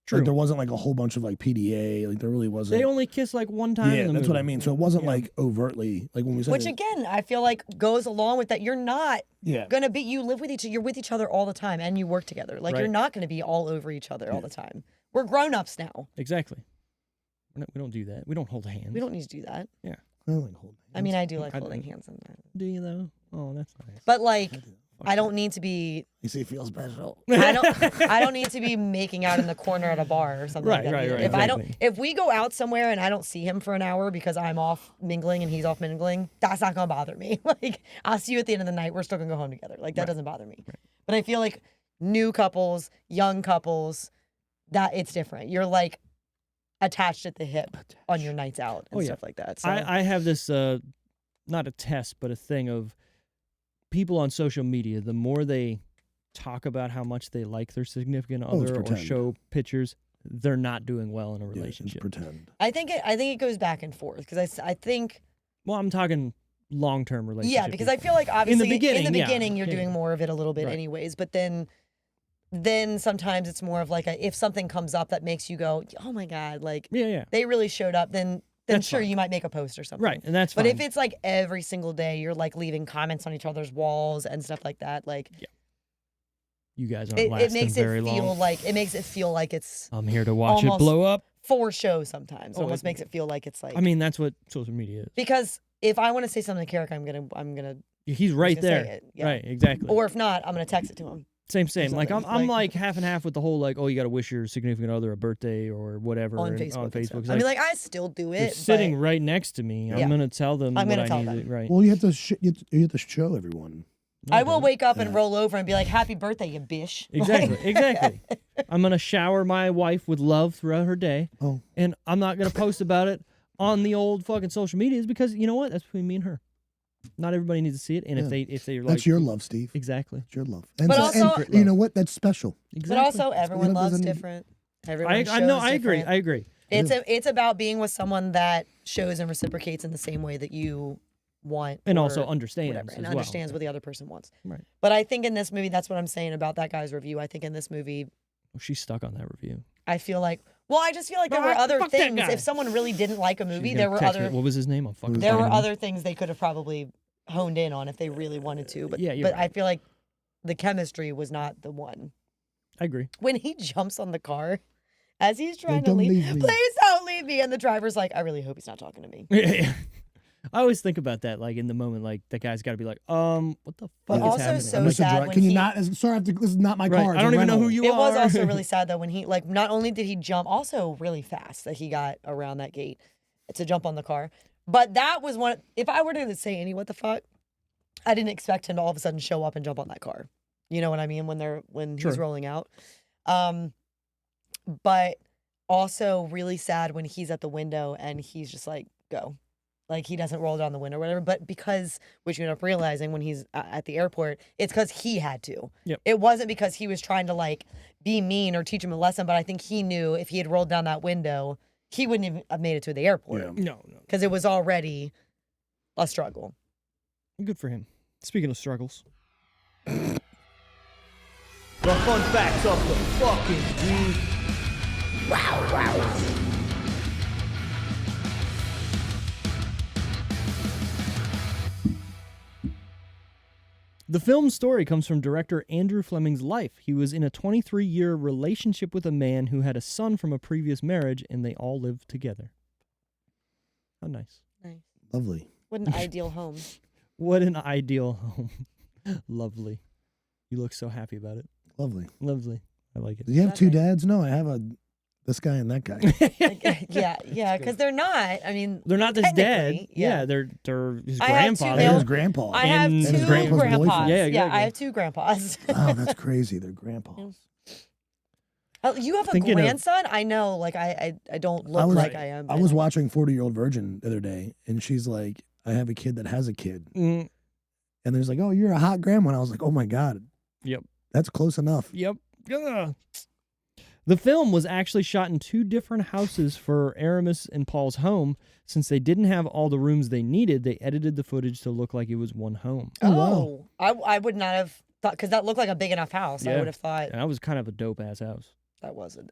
True. Like there wasn't like a whole bunch of like PDA. Like there really wasn't. They only kissed like one time. Yeah, in the that's what I movie. mean. So it wasn't Yeah. like overtly like when we said. which again, I feel like goes along with that. You're not yeah. gonna be. You live with you're with each other all the time, and you work together. Like you're Right. not gonna be all over each other all the time. We're grown ups now. Exactly. We don't do that. We don't hold hands. We don't need to do that. I don't like holding I mean, I do like I holding do. hands sometimes, Do you though? Oh, that's nice. but like, I don't need to be. You see, it feels special. I don't need to be making out in the corner at a bar or something like that. Right, either. right, If I don't, exactly. if we go out somewhere and I don't see him for an hour because I'm off mingling and he's off mingling, that's not gonna bother me. Like I'll see you at the end of the night. We're still gonna go home together. Like that doesn't bother me. But I feel like new couples, young couples, that it's different. You're like attached at the hip on your nights out and Oh, yeah. stuff like that. So I have this not a test, but a thing of people on social media. The more they talk about how much they like their significant Oh, it's other or pretend. show pictures, they're not doing well in a Yeah, just relationship. pretend. I think it goes back and forth because I think. Well, I'm talking long-term relationship. Yeah, because I feel like obviously beginning, yeah. you're Yeah. doing more of it a little bit Right. anyways, but then sometimes it's more of like if something comes up that makes you go, oh my God, like yeah, they really showed up, then That's sure fine. you might make a post or something. right, and that's But fine. if it's like every single day you're like leaving comments on each other's walls and stuff like that, like you guys aren't it lasting makes it very feel long. like it's I'm here to watch it almost- blow up. for show sometimes. Oh, Almost it- makes it feel like it's like I mean, that's what social media is. because if I want to say something to Carrick, I'm gonna He's right gonna say there. it, yeah. Right, exactly. or if not, I'm gonna text it to him. Same. Like I'm Like- like half and half with the whole like, oh, you got to wish your significant other a birthday or whatever On and- Facebook. On and Facebook. stuff. It's I mean, like I still do they're it. sitting but right next to me. Yeah. I'm gonna tell them I'm what gonna I tell need. them. Right. Well, you have to you have to show everyone. I will don't. wake up and roll over and be like, "Happy birthday, you bish!" Exactly. Exactly. I'm gonna shower my wife with love throughout her day, Oh, and I'm not gonna post about it on the old fucking social medias because you know what? That's between me and her. Not everybody needs to see it, and Yeah. if they're like, that's your love, Steve. exactly. It's your love. And But so- also- and you know what? That's special. Exactly. But also, everyone You know, loves doesn't- different. Everyone I know. shows I agree. different. I agree. It's about being with someone that shows and reciprocates in the same way that you want, And or also understands whatever, and as well. understands what the other person wants. Right. But I think in this movie, that's what I'm saying about that guy's review. I think in this movie, She's stuck on that review. I feel like, well, I just feel like there were Fuck other that things. guy. If someone really didn't like a She's movie, gonna there were text me, other what was his name? I'm fucking there were finding him. other things they could have probably honed in on if they really wanted to. But Yeah, you're but right. I feel like the chemistry was not the one. I agree. When he jumps on the car as he's trying to don't leave, leave me. please don't leave me. And the driver's like, I really hope he's not talking to me. Yeah. I always think about that, like in the moment, like that guy's got to be like, what the But fuck is also happening? so Mr. sad Driver, when can you he- not? Sorry, this is not my Right. car. I don't even know who you It are. was also really sad though when he, like, not only did he jump, also really fast that he got around that gate to jump on the car. But that was one. If I were to say any what the fuck, I didn't expect him to all of a sudden show up and jump on that car. You know what I mean? When Sure. he's rolling out. But also really sad when he's at the window and he's just like, go. Like he doesn't roll down the window or whatever, but because, which you end up realizing when he's at the airport, it's because he had to. Yep. It wasn't because he was trying to like be mean or teach him a lesson, but I think he knew if he had rolled down that window, he wouldn't even have made it to the airport Yeah. No. because it was already a struggle. Good for him. Speaking of struggles. The fun facts of the fucking week. The film's story comes from director Andrew Fleming's life. He was in a 23-year relationship with a man who had a son from a previous marriage, and they all lived together. How nice. Nice. Lovely. What an ideal home. What an ideal home. Lovely. You look so happy about it. Lovely. Lovely. I like Do you have That's two nice. dads? No, I have this guy and that guy. it. Yeah, because they're not. I mean, They're not his dad. technically, Yeah, yeah. they're his I have two grandfather. They're male- his grandpa. I have And two his grandpa's grandpas. boyfriend. Yeah, Yeah, exactly. I have two grandpas. Wow, that's crazy. They're grandpas. Oh, you have a Thinking of- grandson? I know. Like I don't look I was- like I am. I but was watching 40-Year-Old Virgin the other day, and she's like, I have a kid that has a kid. Mm, And there's like, oh, you're a hot grandma. And I was like, oh my God. Yep. That's close enough. Yep. Ugh. The film was actually shot in two different houses for Aramis and Paul's home. Since they didn't have all the rooms they needed, they edited the footage to look like it was one home. Oh, wow. I would not have thought because that looked like a big enough house. I Yeah. would have thought And that was kind of a dope ass house. that wasn't.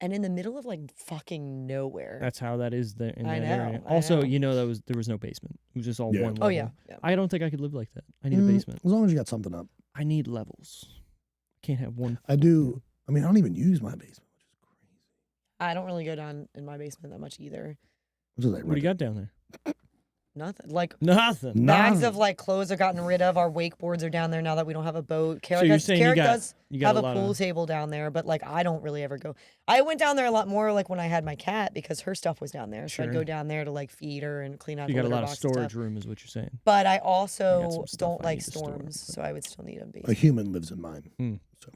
And in the middle of like fucking nowhere. That's how that is in I that know, area. I Also, know. you know there was no basement. It was just all Yeah. one level. Oh yeah. I don't think I could live like that. I need a basement. As long as you got something up. I need levels. Can't have one. I do. I mean, I don't even use my basement, I don't really go down in my basement that much either. which is like, What do you got down there? Nothing. Like Nothing. bags of like clothes are gotten rid of. Our wakeboards are down there now that we don't have a boat. So you're saying you got does you got have a a lot pool of. table down there, but like I don't really ever go. I went down there a lot more like when I had my cat because her stuff was down there. So I'd Sure. go down there to like feed her and clean out. You the got a litter lot of box and storage stuff. room, is what you're saying. But I I got also some stuff don't I like need to store, storms, but- so I would still need a A basement. human lives in mine. So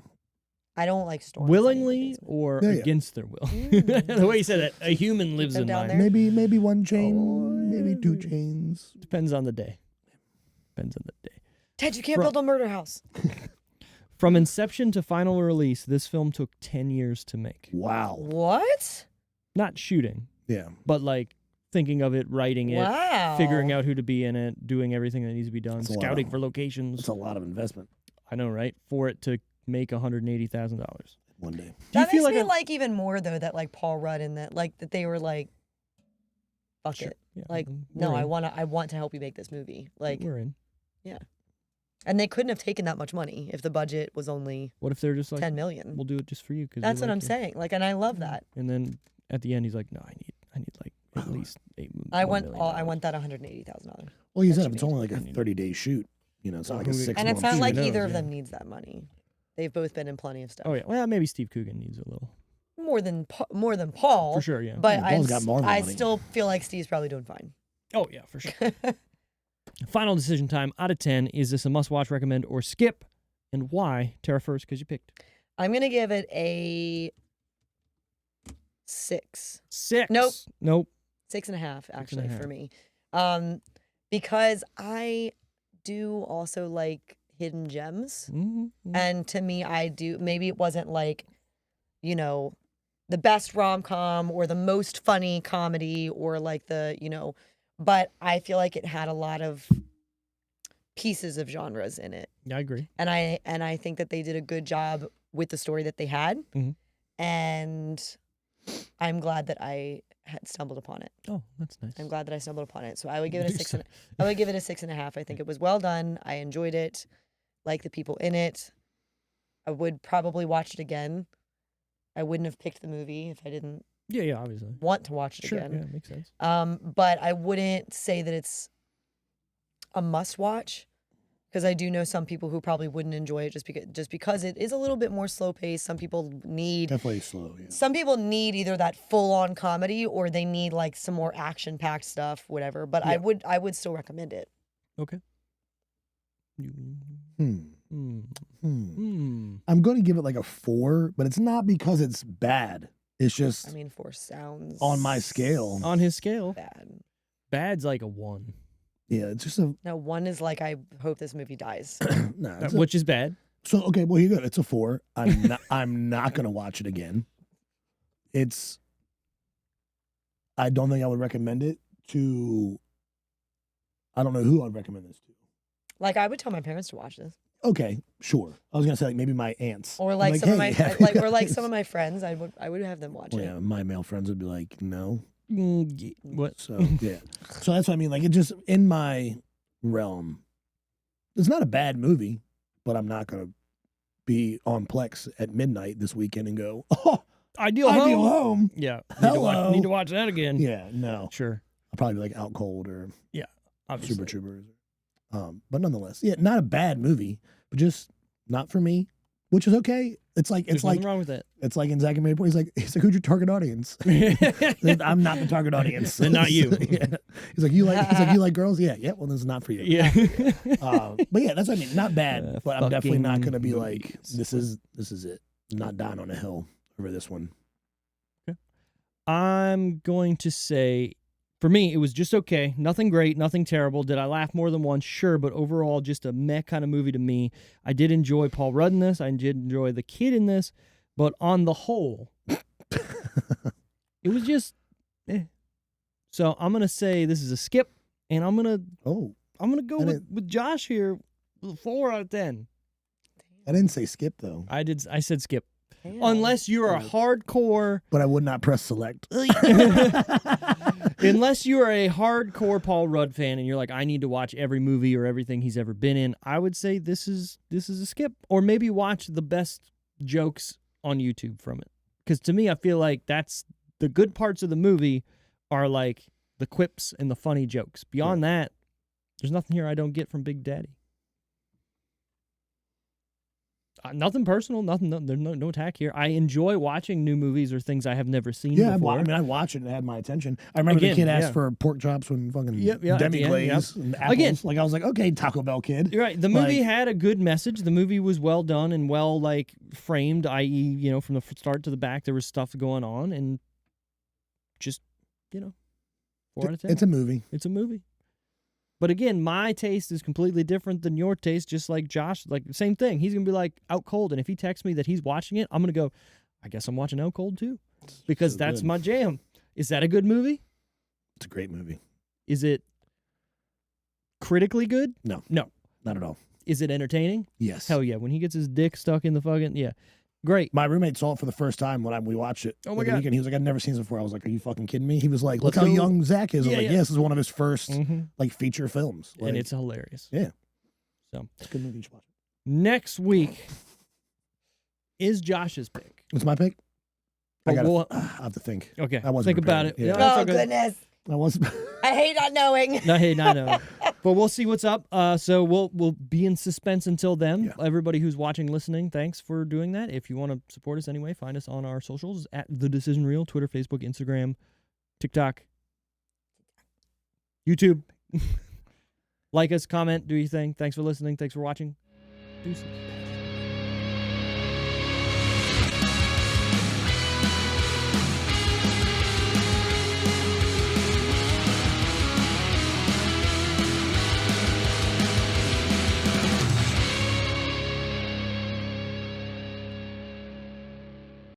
I don't like storms. I need a Willingly basement. or Yeah, yeah. against their will. Mm. The way you said it, a human lives them in down mine. there. Maybe one chain, Oh. maybe two chains. Depends on the day. Depends on the day. Ted, you can't Bro- build a murder house. From inception to final release, this film took 10 years to make. Wow. What? Not shooting, Yeah. but like thinking of it, writing it, Wow. figuring out who to be in it, doing everything that needs to be done, That's a lot scouting of- for locations. That's a lot of investment I know, right? For it to make $180,000. one day. Do you That feel makes like me like even more though that like Paul Rudd and that they were like, fuck Sure. it. Yeah, Like we're no, I in. want to help you make this movie. Like, We're in. and they couldn't have taken that much money if the budget was only What if they're just like, 10 million. we'll do it just for you? Cause That's we what like I'm you. saying. Like, and I love that. And then at the end, he's like, no, I need like at least I $1 want million. all. I want that $180,000. Well, you said That if it's should only like a I need- 30-day shoot, it's not like a Who- 6 And it's month not like knows, either of yeah. them needs that money. They've both been in plenty of stuff. Oh yeah, well maybe Steve Coogan needs a little More than Paul. for sure. Yeah. But Yeah, Paul's got Marvel I money. still feel like Steve's probably doing fine. Oh yeah, for sure. Final decision time. Out of 10, is this a must-watch, recommend, or skip, and why? Tara first, because you picked I'm gonna give it a 6. 6. Nope. Nope. 6.5 actually half. for me. Because I do also like hidden gems. Mhm. And to me, I do. Maybe it wasn't like, the best rom-com or the most funny comedy or like the, but I feel like it had a lot of pieces of genres in it. Yeah, I agree. And I think that they did a good job with the story that they had. Mhm. And I'm glad that I had stumbled upon it. Oh, that's nice. I'm glad that I stumbled upon it. So I would give it a 6 and I would give it a 6.5. I think it was well done. I enjoyed it. Like the people in it. I would probably watch it again. I wouldn't have picked the movie if I didn't Yeah, obviously. want to watch it Sure, again. yeah, makes sense. But I wouldn't say that it's a must watch because I do know some people who probably wouldn't enjoy it just because it is a little bit more slow paced. Some people need Definitely slow. Yeah. some people need either that full on comedy or they need like some more action packed stuff, whatever. But Yeah. I would still recommend it. Okay. I'm going to give it like a 4, but it's not because it's bad. It's just I mean, 4 sounds on my scale. On his scale, bad. bad's like a 1, Yeah, it's just a No, 1 is like I hope this movie dies. no. It's a- which is bad. so okay, well, you're good. It's a 4. I'm not going to watch it again. I don't think I would recommend it to. I don't know who I'd recommend this to. Like I would tell my parents to watch this, Okay, sure. I was gonna say like maybe my aunts or I'm like some "Hey, of my or like some of my friends. I would have them watch Well, it. yeah, my male friends would be like, no. What? So yeah, so that's what I mean. Like it just in my realm. It's not a bad movie, but I'm not gonna be on Plex at midnight this weekend and go, oh, Ideal Ideal Home. Home. Yeah. Hello. Need to watch that again. Yeah, no. Sure. I'll probably be like Out Cold or Obviously. Super Troopers. But nonetheless, yeah, not a bad movie, but just not for me, which is okay. It's like There's nothing wrong with that. it's like in Zack and Mary Point. He's like, who's your target audience? I'm not the target audience. Then not you. Yeah. He's like, you like girls? Yeah. Well, this is not for you. Yeah. But yeah, that's what I mean. Not bad, but I'm definitely not fucking going to be like, movies. this is it. I'm not dying on a hill over this one. I'm going to say, for me, it was just okay. Nothing great, nothing terrible. Did I laugh more than once? Sure, but overall, just a meh kind of movie to me. I did enjoy Paul Rudd in this. I did enjoy the kid in this. But on the whole, it was just, eh. So I'm going to say this is a skip, and I'm going to go with Josh here, 4 out of 10. I didn't say skip though, I said skip. Damn. Unless you're a hardcore but I would not press select. Unless you are a hardcore Paul Rudd fan and you're like, I need to watch every movie or everything he's ever been in, I would say this is a skip. Or maybe watch the best jokes on YouTube from it. Because to me, I feel like that's the good parts of the movie are like the quips and the funny jokes. Beyond that, there's nothing here I don't get from Big Daddy. Nothing personal, nothing. There's no attack here. I enjoy watching new movies or things I have never seen before. I watched it and it had my attention. I remember the kid asked for pork chops when fucking demi-glaze and apples. Again. Like I was like, okay, Taco Bell kid. You're right. The movie had a good message. The movie was well done and well framed, i.e., from the start to the back, there was stuff going on, and just 4 out of 10. It's a movie. It's a movie. But again, my taste is completely different than your taste, just like Josh. Like, same thing. He's going to be like, Out Cold. And if he texts me that he's watching it, I'm going to go, I guess I'm watching Out Cold too. Because that's my jam. Is that a good movie? It's a great movie. Is it critically good? No. Not at all. Is it entertaining? Yes. Hell yeah. When he gets his dick stuck in the fucking, great. My roommate saw it for the first time when we watched it. Oh my the God. Weekend. He was like, I'd never seen this before. I was like, are you fucking kidding me? He was like, look Let's how go. young Zach is. I was like, Yeah. this is one of his first Mm-hmm. feature films. And it's hilarious. Yeah. So It's a good movie. You should watch it. next week is Josh's pick. It's my pick. But I have to think. Okay. I wasn't Think about it. prepared. Yeah, Oh that's okay. goodness, I was. I hate not knowing. No, hey, no. But we'll see what's up. So we'll be in suspense until then. Yeah. Everybody who's watching, listening, thanks for doing that. If you want to support us anyway, find us on our socials at The Decision Reel, Twitter, Facebook, Instagram, TikTok, YouTube. Like us, comment, do your thing. Thanks for listening. Thanks for watching. Deuces.